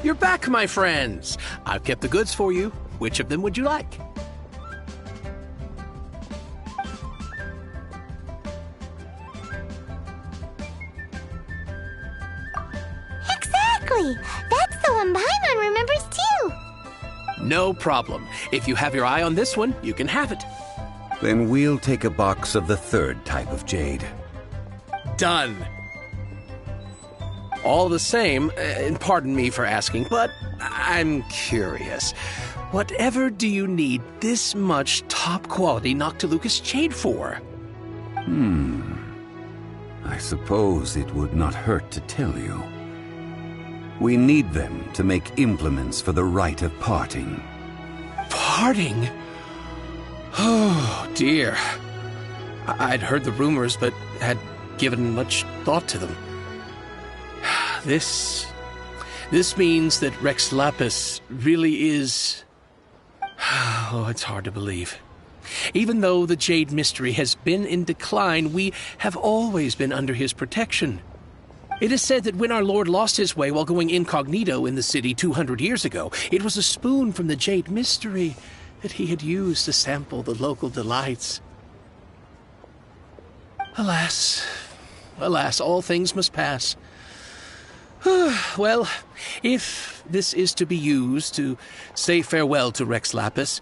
You're back, my friends. I've kept the goods for you. Which of them would you like? Exactly! That's the one Paimon remembers too! No problem. If you have your eye on this one, you can have it. Then we'll take a box of the third type of jade. Done. All the same, and pardon me for asking, but I'm curious. Whatever do you need this much top-quality Noctilucous jade for? I suppose it would not hurt to tell you. We need them to make implements for the rite of parting. Parting? Oh, dear. I'd heard the rumors, but had given much thought to them. This means that Rex Lapis really is... Oh, it's hard to believe. Even though the Jade Mystery has been in decline, we have always been under his protection. It is said that when our Lord lost his way while going incognito in the city 200 years ago, it was a spoon from the Jade Mystery that he had used to sample the local delights. Alas, all things must pass. Well, if this is to be used to say farewell to Rex Lapis,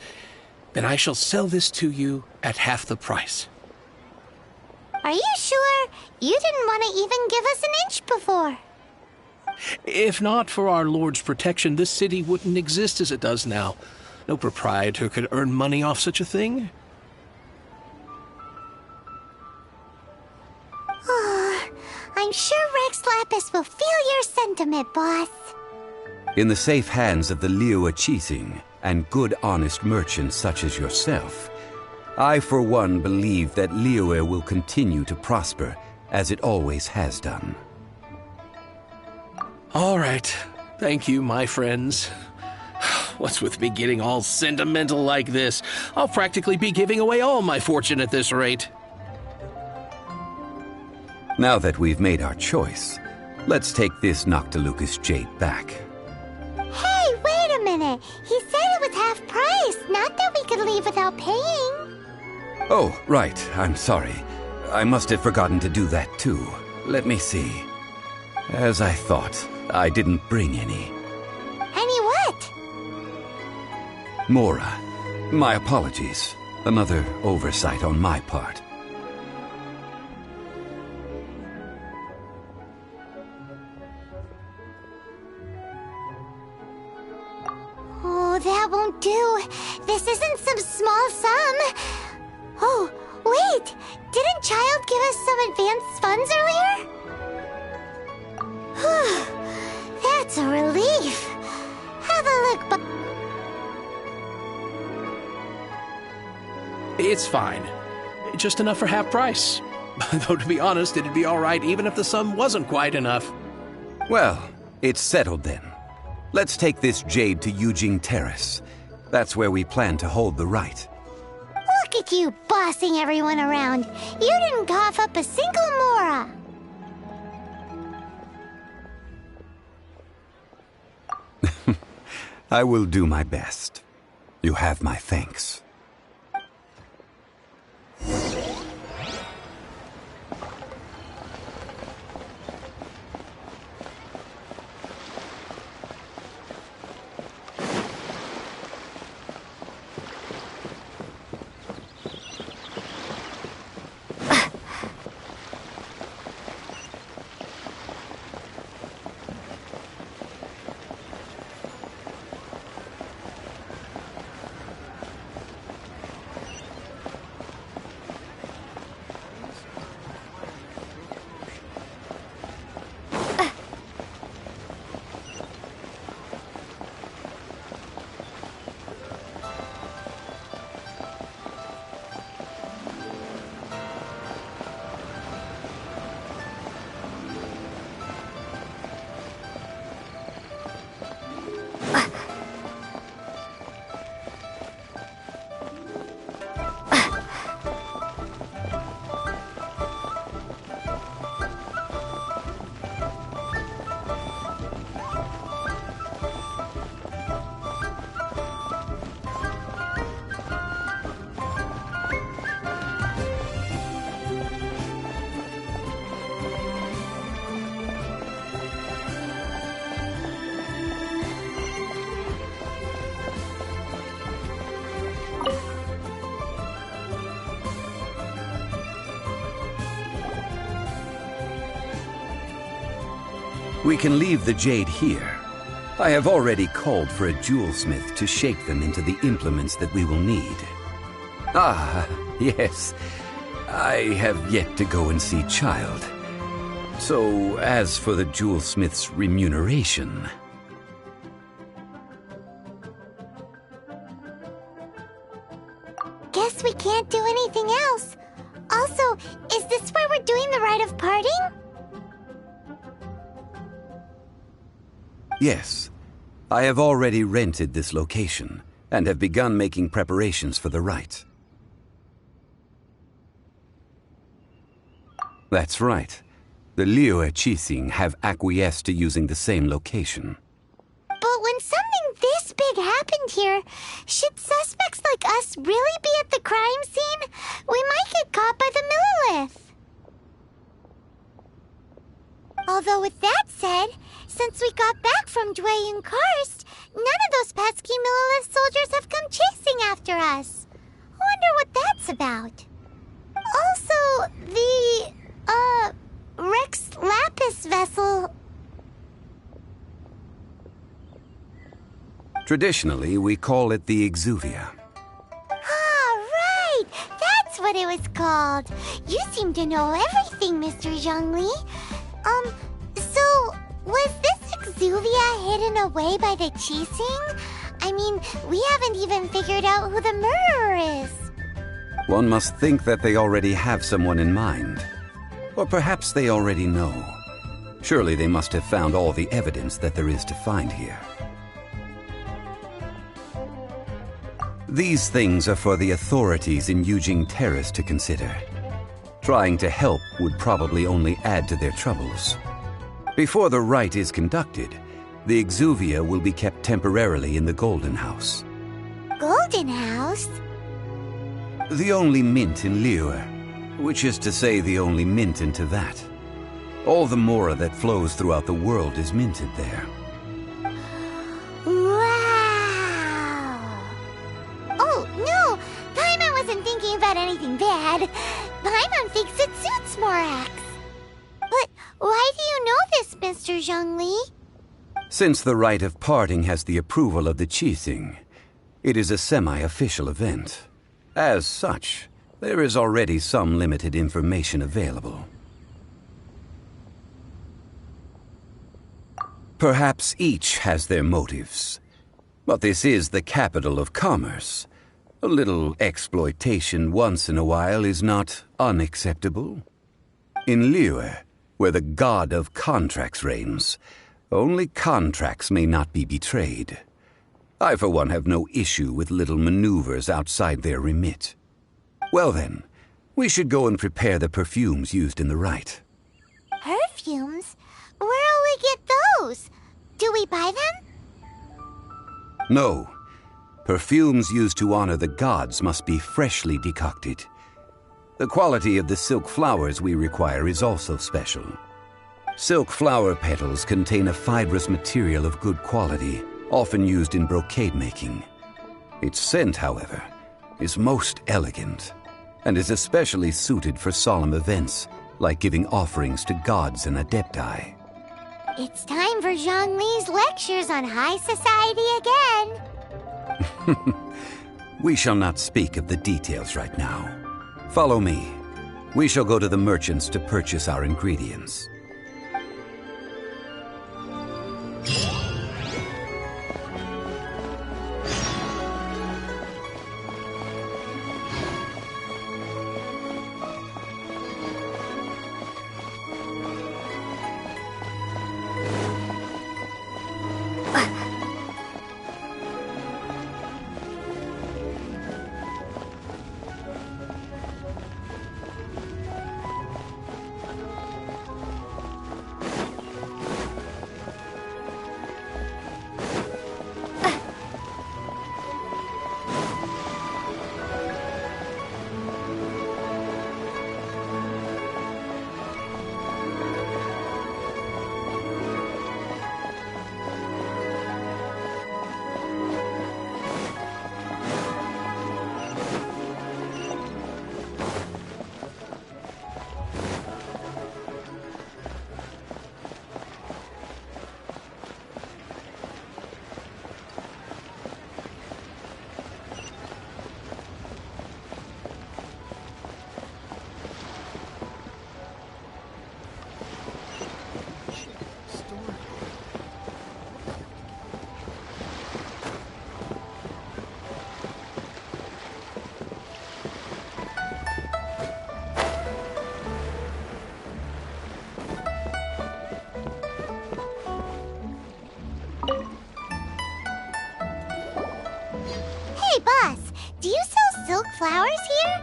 then I shall sell this to you at half the price. Are you sure? You didn't want to even give us an inch before. If not for our Lord's protection, this city wouldn't exist as it does now. No proprietor could earn money off such a thing. I'm sure Rex Lapis will feel your sentiment, boss. In the safe hands of the Liu Chising and good honest merchants such as yourself, I for one believe that Liyue will continue to prosper as it always has done. All right. Thank you, my friends. What's with me getting all sentimental like this? I'll practically be giving away all my fortune at this rate. Now that we've made our choice, let's take this Noctilucous jade back. Hey, wait a minute. He said it was half price, not that we could leave without paying. Oh, right. I'm sorry. I must have forgotten to do that too. Let me see. As I thought, I didn't bring any. Any what? Mora. My apologies. Another oversight on my part. Oh, that won't do. This isn't some small sum. Oh, wait! Didn't Child give us some advanced funds earlier? That's a relief. Have a look, It's fine. Just enough for half price. Though, to be honest, it'd be all right even if the sum wasn't quite enough. Well, it's settled then. Let's take this jade to Yujing Terrace. That's where we plan to hold the rite. Look at you bossing everyone around. You didn't cough up a single mora. I will do my best. You have my thanks. We can leave the jade here. I have already called for a jewelsmith to shape them into the implements that we will need. Ah, yes. I have yet to go and see Child. So, as for the jewelsmith's remuneration... Guess we can't do anything else. Also, is this where we're doing the rite of parting? Yes. I have already rented this location, and have begun making preparations for the rite. That's right. The Liyue Qixing have acquiesced to using the same location. But when something this big happened here, should suspects like us really be at the crime scene? We might get caught by the Millilith. Although with that said, since we got back from Dwayne Karst, none of those pesky Millilith soldiers have come chasing after us. Wonder what that's about. Also, the, Rex Lapis vessel... Traditionally, we call it the Exuvia. Ah, right! That's what it was called. You seem to know everything, Mr. Zhongli. So, was this Exuvia hidden away by the Qixing? I mean, we haven't even figured out who the murderer is. One must think that they already have someone in mind. Or perhaps they already know. Surely they must have found all the evidence that there is to find here. These things are for the authorities in Yujing Terrace to consider. Trying to help would probably only add to their troubles. Before the rite is conducted, the Exuvia will be kept temporarily in the Golden House. Golden House? The only mint in Liyue, which is to say the only mint in Teyvat. All the mora that flows throughout the world is minted there. Wow! Oh, no! Paimon wasn't thinking about anything bad. Paimon thinks it suits Morax. But why do you know this, Mr. Zhongli? Since the rite of parting has the approval of the Qixing, it is a semi-official event. As such, there is already some limited information available. Perhaps each has their motives. But this is the capital of commerce. A little exploitation once in a while is not unacceptable. In Liyue, where the god of contracts reigns, only contracts may not be betrayed. I, for one, have no issue with little maneuvers outside their remit. Well then, we should go and prepare the perfumes used in the rite. Perfumes? Where'll we get those? Do we buy them? No. Perfumes used to honor the gods must be freshly decocted. The quality of the silk flowers we require is also special. Silk flower petals contain a fibrous material of good quality, often used in brocade making. Its scent, however, is most elegant, and is especially suited for solemn events, like giving offerings to gods and adepti. It's time for Zhongli's lectures on high society again. We shall not speak of the details right now. Follow me. We shall go to the merchants to purchase our ingredients. Hey, boss, do you sell silk flowers here?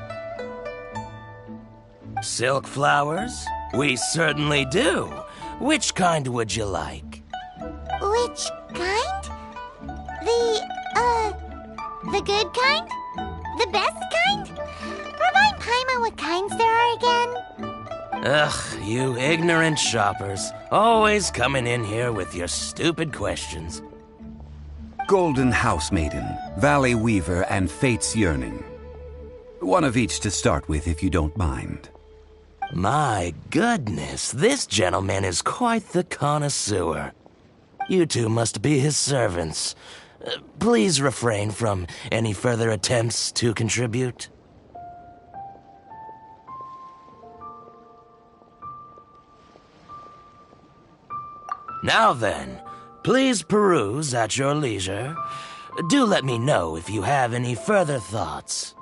Silk flowers? We certainly do. Which kind would you like? Which kind? The good kind? The best kind? Remind Paimon what kinds there are again? Ugh, you ignorant shoppers. Always coming in here with your stupid questions. Golden House Maiden, Valley Weaver, and Fate's Yearning. One of each to start with, if you don't mind. My goodness, this gentleman is quite the connoisseur. You two must be his servants. Please refrain from any further attempts to contribute. Now then, please peruse at your leisure. Do let me know if you have any further thoughts.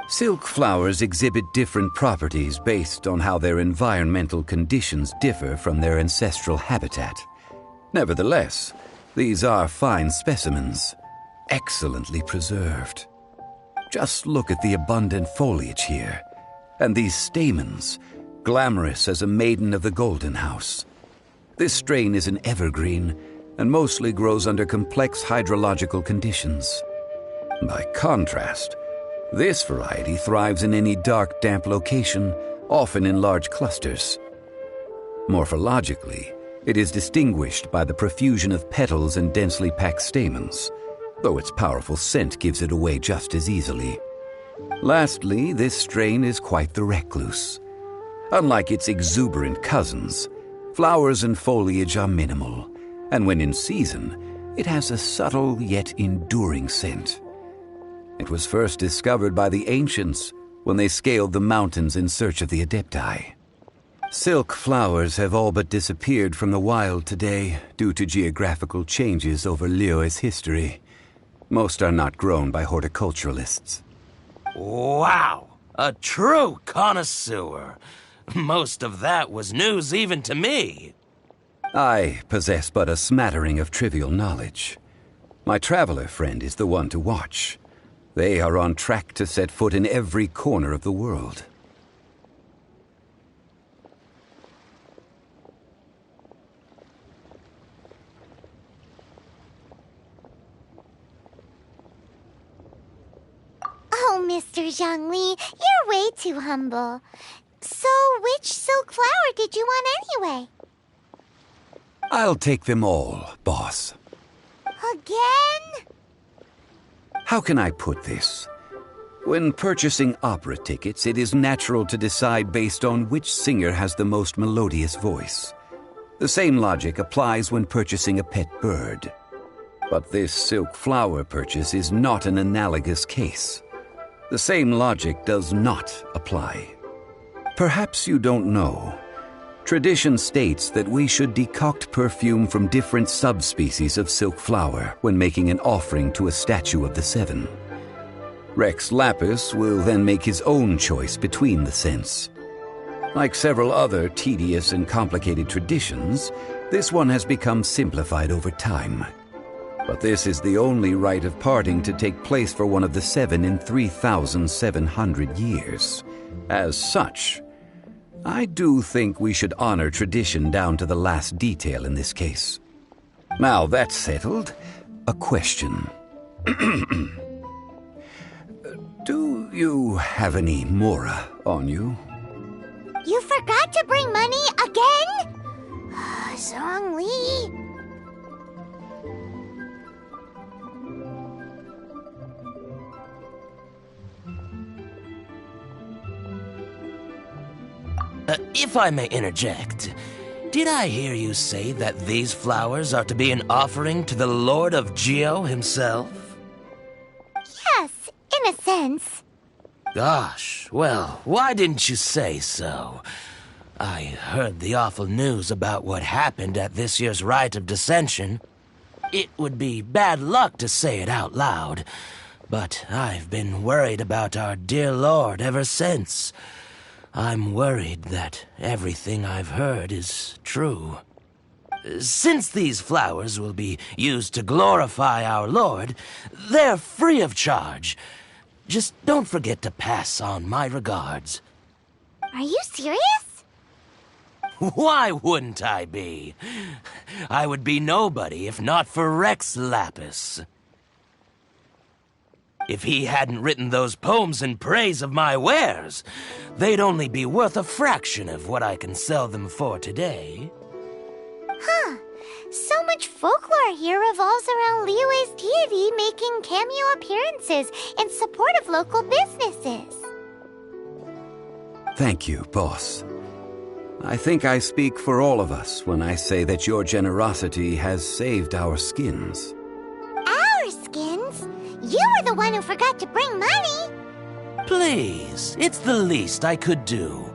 Silk flowers exhibit different properties based on how their environmental conditions differ from their ancestral habitat. Nevertheless, these are fine specimens, excellently preserved. Just look at the abundant foliage here, and these stamens, glamorous as a maiden of the Golden House. This strain is an evergreen and mostly grows under complex hydrological conditions. By contrast, this variety thrives in any dark, damp location, often in large clusters. Morphologically, it is distinguished by the profusion of petals and densely packed stamens, though its powerful scent gives it away just as easily. Lastly, this strain is quite the recluse. Unlike its exuberant cousins, flowers and foliage are minimal, and when in season, it has a subtle yet enduring scent. It was first discovered by the ancients when they scaled the mountains in search of the Adepti. Silk flowers have all but disappeared from the wild today due to geographical changes over Liyue's history. Most are not grown by horticulturalists. Wow! A true connoisseur! Most of that was news even to me. I possess but a smattering of trivial knowledge. My traveler friend is the one to watch. They are on track to set foot in every corner of the world. Oh, Mr. Zhongli, you're way too humble. So, which silk flower did you want anyway? I'll take them all, boss. Again? How can I put this? When purchasing opera tickets, it is natural to decide based on which singer has the most melodious voice. The same logic applies when purchasing a pet bird. But this silk flower purchase is not an analogous case. The same logic does not apply. Perhaps you don't know. Tradition states that we should decoct perfume from different subspecies of silk flower when making an offering to a statue of the seven. Rex Lapis will then make his own choice between the scents. Like several other tedious and complicated traditions, this one has become simplified over time. But this is the only rite of parting to take place for one of the seven in 3,700 years. As such, I do think we should honor tradition down to the last detail in this case. Now that's settled, a question. Do you have any mora on you? You forgot to bring money again? Zhongli. If I may interject, did I hear you say that these flowers are to be an offering to the Lord of Geo himself? Yes, in a sense. Gosh, well, why didn't you say so? I heard the awful news about what happened at this year's Rite of Dissension. It would be bad luck to say it out loud, but I've been worried about our dear Lord ever since. I'm worried that everything I've heard is true. Since these flowers will be used to glorify our Lord, they're free of charge. Just don't forget to pass on my regards. Are you serious? Why wouldn't I be? I would be nobody if not for Rex Lapis. If he hadn't written those poems in praise of my wares, they'd only be worth a fraction of what I can sell them for today. Huh. So much folklore here revolves around Liyue's deity making cameo appearances in support of local businesses. Thank you, boss. I think I speak for all of us when I say that your generosity has saved our skins. Our skins? You were the one who forgot to bring money. Please, it's the least I could do.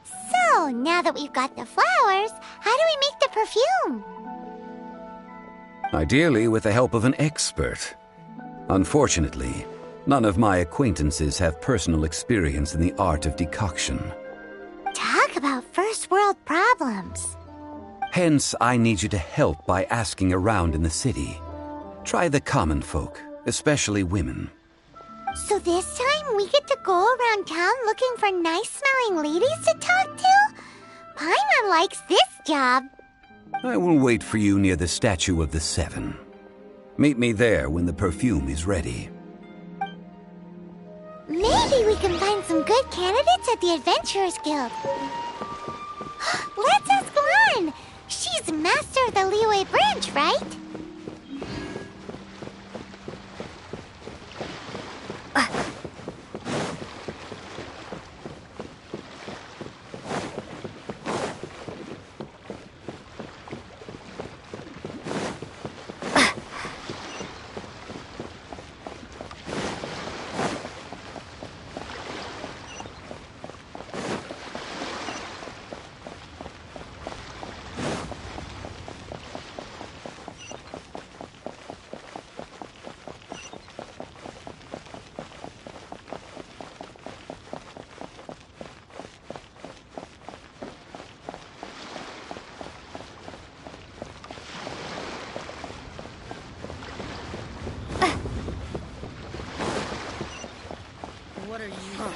So, now that we've got the flowers, how do we make the perfume? Ideally with the help of an expert. Unfortunately, none of my acquaintances have personal experience in the art of decoction. Talk about first world problems. Hence, I need you to help by asking around in the city. Try the common folk, especially women. So this time we get to go around town looking for nice-smelling ladies to talk to? Paimon likes this job. I will wait for you near the statue of the Seven. Meet me there when the perfume is ready. Maybe we can find some good candidates at the Adventurers Guild. Let's ask Lan. She's master of the Liyue branch, right? What are you doing?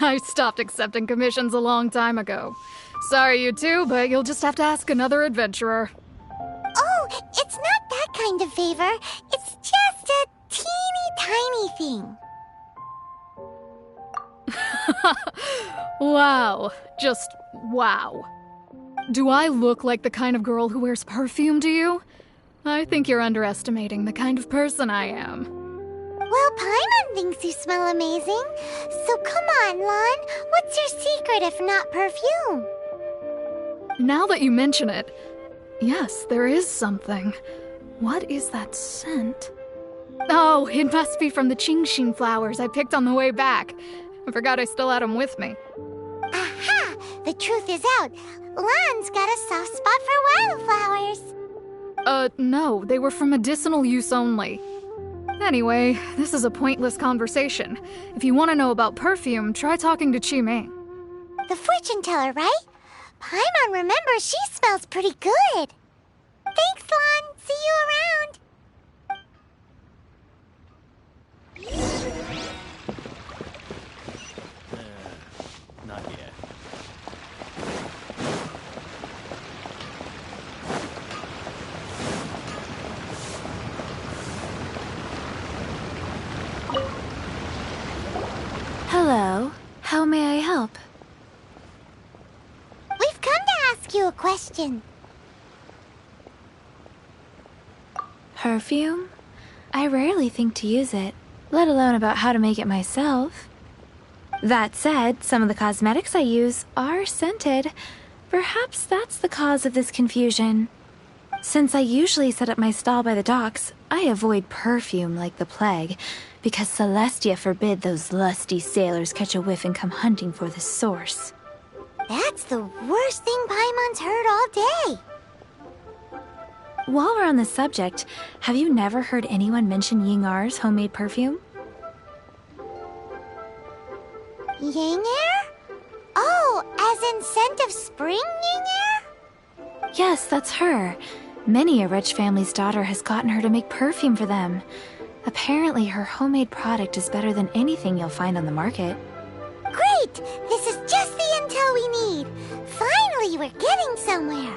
I stopped accepting commissions a long time ago. Sorry, you two, but you'll just have to ask another adventurer. Oh, it's not that kind of favor. It's just a teeny tiny thing. Wow. Just wow. Do I look like the kind of girl who wears perfume to you? I think you're underestimating the kind of person I am. Well, Paimon thinks you smell amazing. So come on, Lon. What's your secret if not perfume? Now that you mention it, yes, there is something. What is that scent? Oh, it must be from the Qingxin flowers I picked on the way back. I forgot I still had them with me. Aha! The truth is out. Lon's got a soft spot for wildflowers. No, they were for medicinal use only. Anyway, this is a pointless conversation. If you want to know about perfume, try talking to Qiming. The fortune teller, right? Paimon remembers she smells pretty good. Thanks, Lon. See you around. Not yet. Hello. How may I help? We've come to ask you a question. Perfume? I rarely think to use it, let alone about how to make it myself. That said, some of the cosmetics I use are scented. Perhaps that's the cause of this confusion. Since I usually set up my stall by the docks, I avoid perfume like the plague, because Celestia forbid those lusty sailors catch a whiff and come hunting for the source. That's the worst thing Paimon's heard all day. While we're on the subject, have you never heard anyone mention Yingar's homemade perfume? Yingar? Oh, as in scent of spring, Yingar? Yes, that's her. Many a rich family's daughter has gotten her to make perfume for them. Apparently, her homemade product is better than anything you'll find on the market. Great! This is just the intel we need. Finally, we're getting somewhere.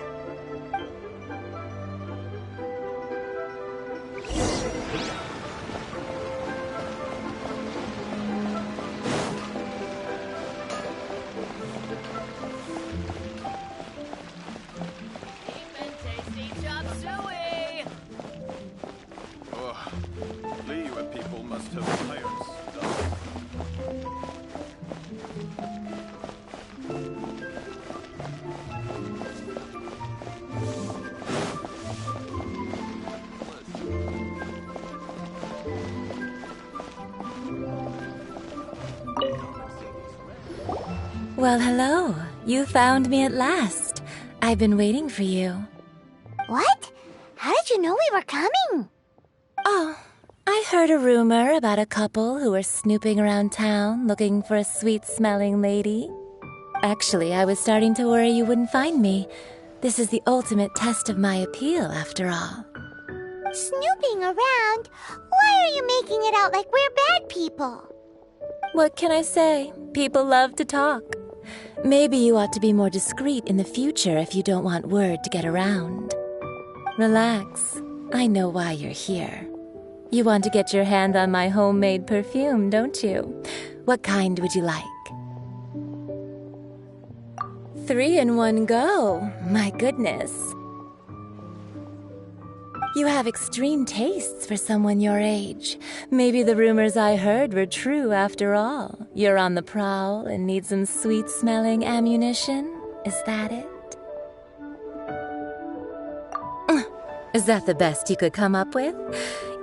Liyue people must have hired stuff. Well, hello. You found me at last. I've been waiting for you. What? How did you know we were coming? Oh, I heard a rumor about a couple who were snooping around town looking for a sweet-smelling lady. Actually, I was starting to worry you wouldn't find me. This is the ultimate test of my appeal, after all. Snooping around? Why are you making it out like we're bad people? What can I say? People love to talk. Maybe you ought to be more discreet in the future if you don't want word to get around. Relax. I know why you're here. You want to get your hand on my homemade perfume, don't you? What kind would you like? 3 in one go. My goodness. You have extreme tastes for someone your age. Maybe the rumors I heard were true after all. You're on the prowl and need some sweet-smelling ammunition? Is that it? Is that the best you could come up with?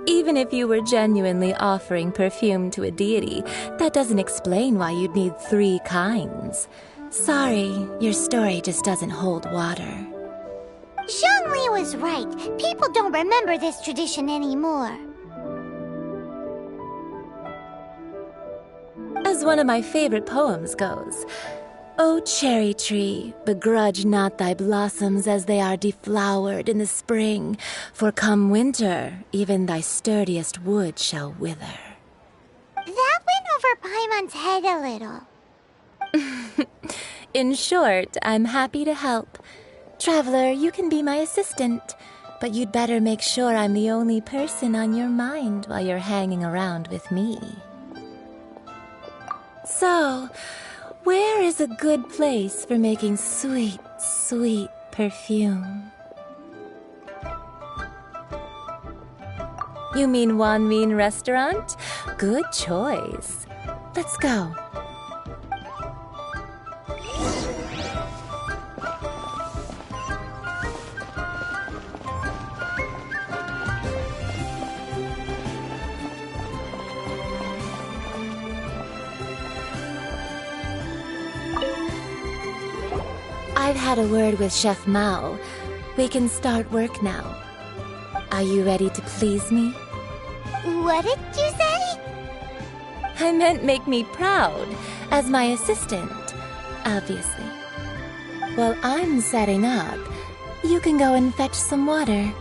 Even if you were genuinely offering perfume to a deity, that doesn't explain why you'd need 3 kinds. Sorry, your story just doesn't hold water. Zhongli was right. People don't remember this tradition anymore. As one of my favorite poems goes, "O cherry tree, begrudge not thy blossoms as they are deflowered in the spring, for come winter, even thy sturdiest wood shall wither." That went over Paimon's head a little. In short, I'm happy to help. Traveler, you can be my assistant, but you'd better make sure I'm the only person on your mind while you're hanging around with me. So, where is a good place for making sweet, sweet perfume? You mean Wanmin Restaurant? Good choice. Let's go. I've had a word with Chef Mao. We can start work now. Are you ready to please me? What did you say? I meant make me proud, as my assistant, obviously. While I'm setting up, you can go and fetch some water.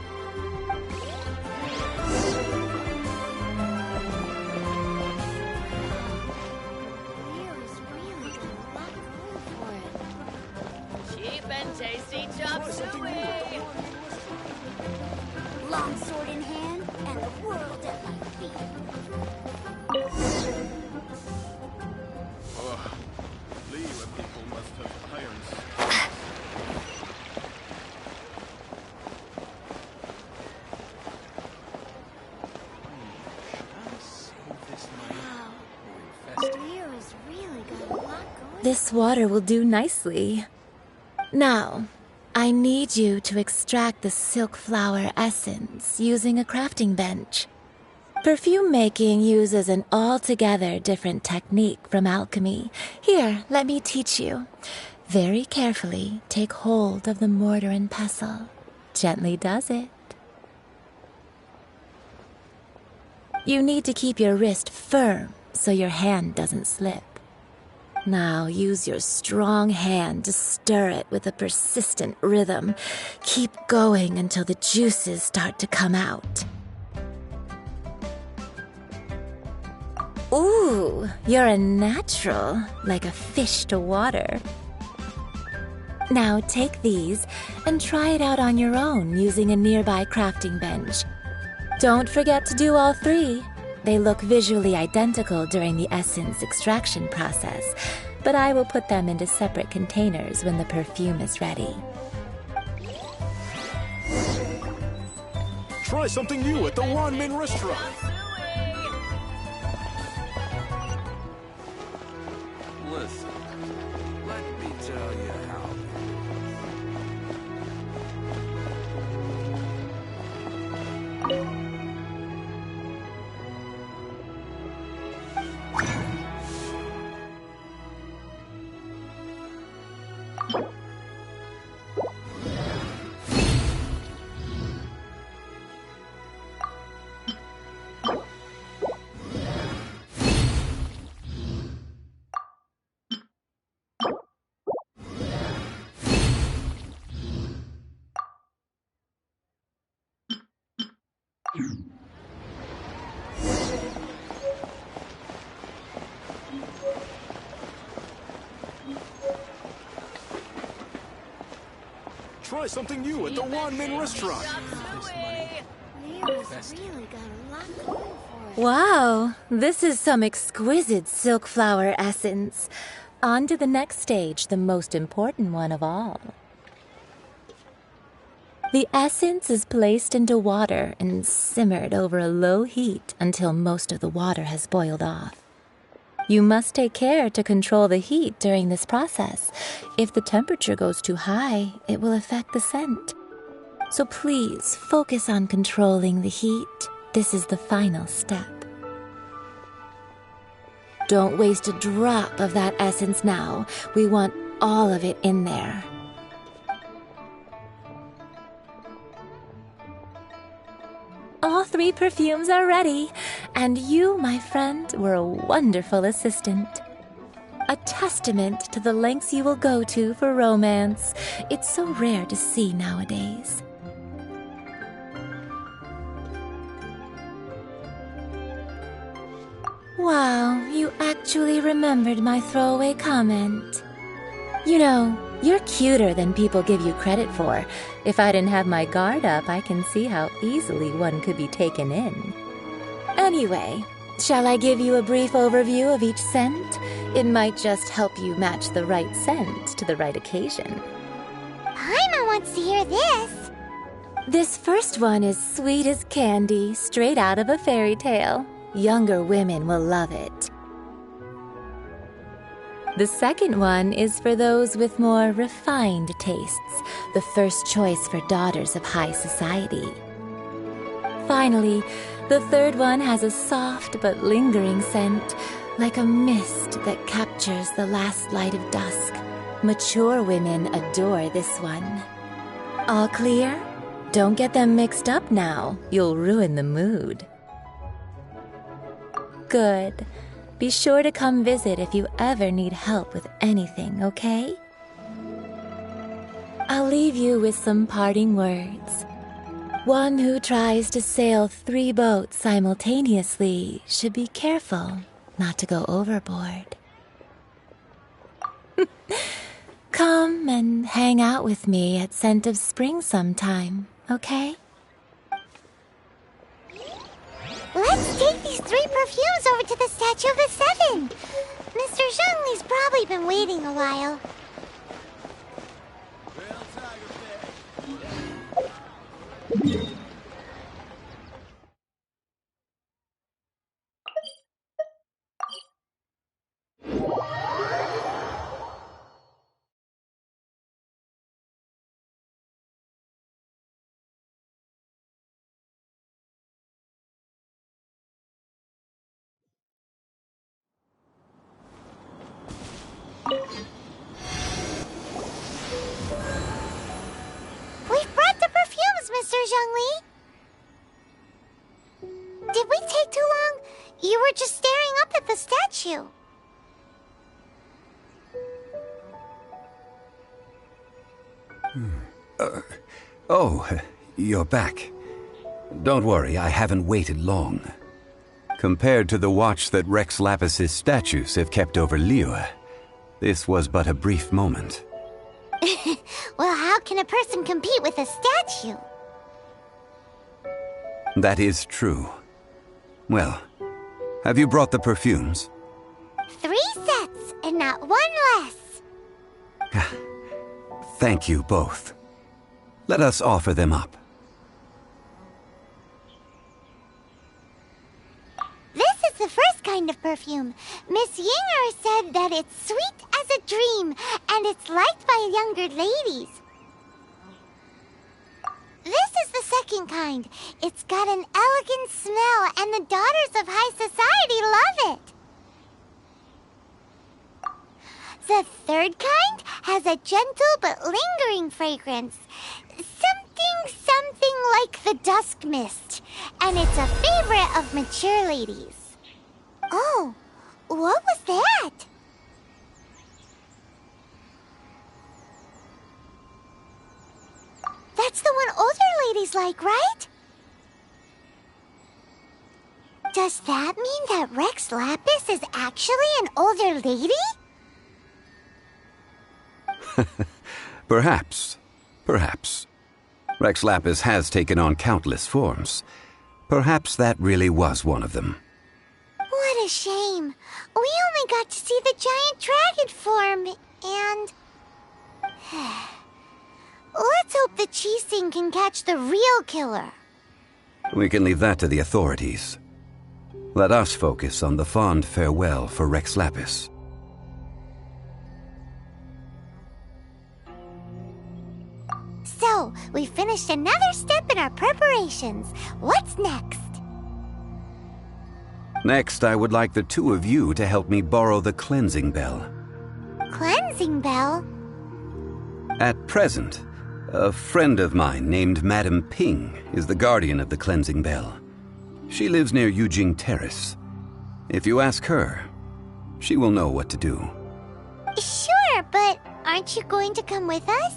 Cheap and tasty chop suey! Long sword in hand and the world at my feet. Leave people must have irons. This water will do nicely. Now, I need you to extract the silk flower essence using a crafting bench. Perfume making uses an altogether different technique from alchemy. Here, let me teach you. Very carefully, take hold of the mortar and pestle. Gently does it. You need to keep your wrist firm so your hand doesn't slip. Now use your strong hand to stir it with a persistent rhythm. Keep going until the juices start to come out. Ooh, you're a natural, like a fish to water. Now take these and try it out on your own using a nearby crafting bench. Don't forget to do all three. They look visually identical during the essence extraction process, but I will put them into separate containers when the perfume is ready. Try something new at the Wanmin Restaurant. Listen, let me tell you how. Try something new at the Wanmin Restaurant. Wow, this is some exquisite silk flower essence. On to the next stage, the most important one of all. The essence is placed into water and simmered over a low heat until most of the water has boiled off. You must take care to control the heat during this process. If the temperature goes too high, it will affect the scent. So please focus on controlling the heat. This is the final step. Don't waste a drop of that essence now. We want all of it in there. All 3 perfumes are ready, and you, my friend, were a wonderful assistant. A testament to the lengths you will go to for romance. It's so rare to see nowadays. Wow, you actually remembered my throwaway comment. You know, you're cuter than people give you credit for. If I didn't have my guard up, I can see how easily one could be taken in. Anyway, shall I give you a brief overview of each scent? It might just help you match the right scent to the right occasion. Paimon wants to hear this. This first one is sweet as candy, straight out of a fairy tale. Younger women will love it. The second one is for those with more refined tastes, the first choice for daughters of high society. Finally, the third one has a soft but lingering scent, like a mist that captures the last light of dusk. Mature women adore this one. All clear? Don't get them mixed up now. You'll ruin the mood. Good. Be sure to come visit if you ever need help with anything, okay? I'll leave you with some parting words. One who tries to sail 3 boats simultaneously should be careful not to go overboard. Come and hang out with me at Scent of Spring sometime, okay? Let's take these 3 perfumes over to the Statue of the Seven. Mr. Zhongli's probably been waiting a while. We've brought the perfumes, Mr. Zhongli. Did we take too long? You were just staring up at the statue. Oh, you're back. Don't worry, I haven't waited long. Compared to the watch that Rex Lapis's statues have kept over Liyue, this was but a brief moment. Well, how can a person compete with a statue? That is true. Well, have you brought the perfumes? 3 sets, and not 1 less. Thank you both. Let us offer them up. This is the first kind of perfume. Miss Yinger said that it's sweet as a dream, and it's liked by younger ladies. This is the second kind. It's got an elegant smell, and the daughters of high society love it. The third kind has a gentle but lingering fragrance. Something like the dusk mist, and it's a favorite of mature ladies. Oh, what was that? That's the one older ladies like, right? Does that mean that Rex Lapis is actually an older lady? Perhaps. Perhaps. Rex Lapis has taken on countless forms. Perhaps that really was one of them. What a shame. We only got to see the giant dragon form, and... Let's hope the Qixing can catch the real killer. We can leave that to the authorities. Let us focus on the fond farewell for Rex Lapis. So, we finished another step in our preparations. What's next? Next, I would like the 2 of you to help me borrow the cleansing bell. Cleansing cleansing bell? At present, a friend of mine named Madame Ping is the guardian of the cleansing bell. She lives near Yujing Terrace. If you ask her, she will know what to do. Sure, but aren't you going to come with us?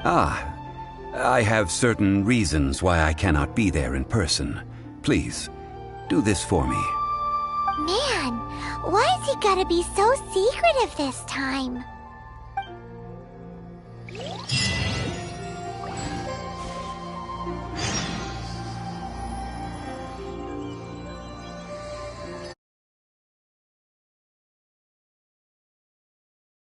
Ah, I have certain reasons why I cannot be there in person. Please, do this for me. Man, why's he gotta be so secretive this time?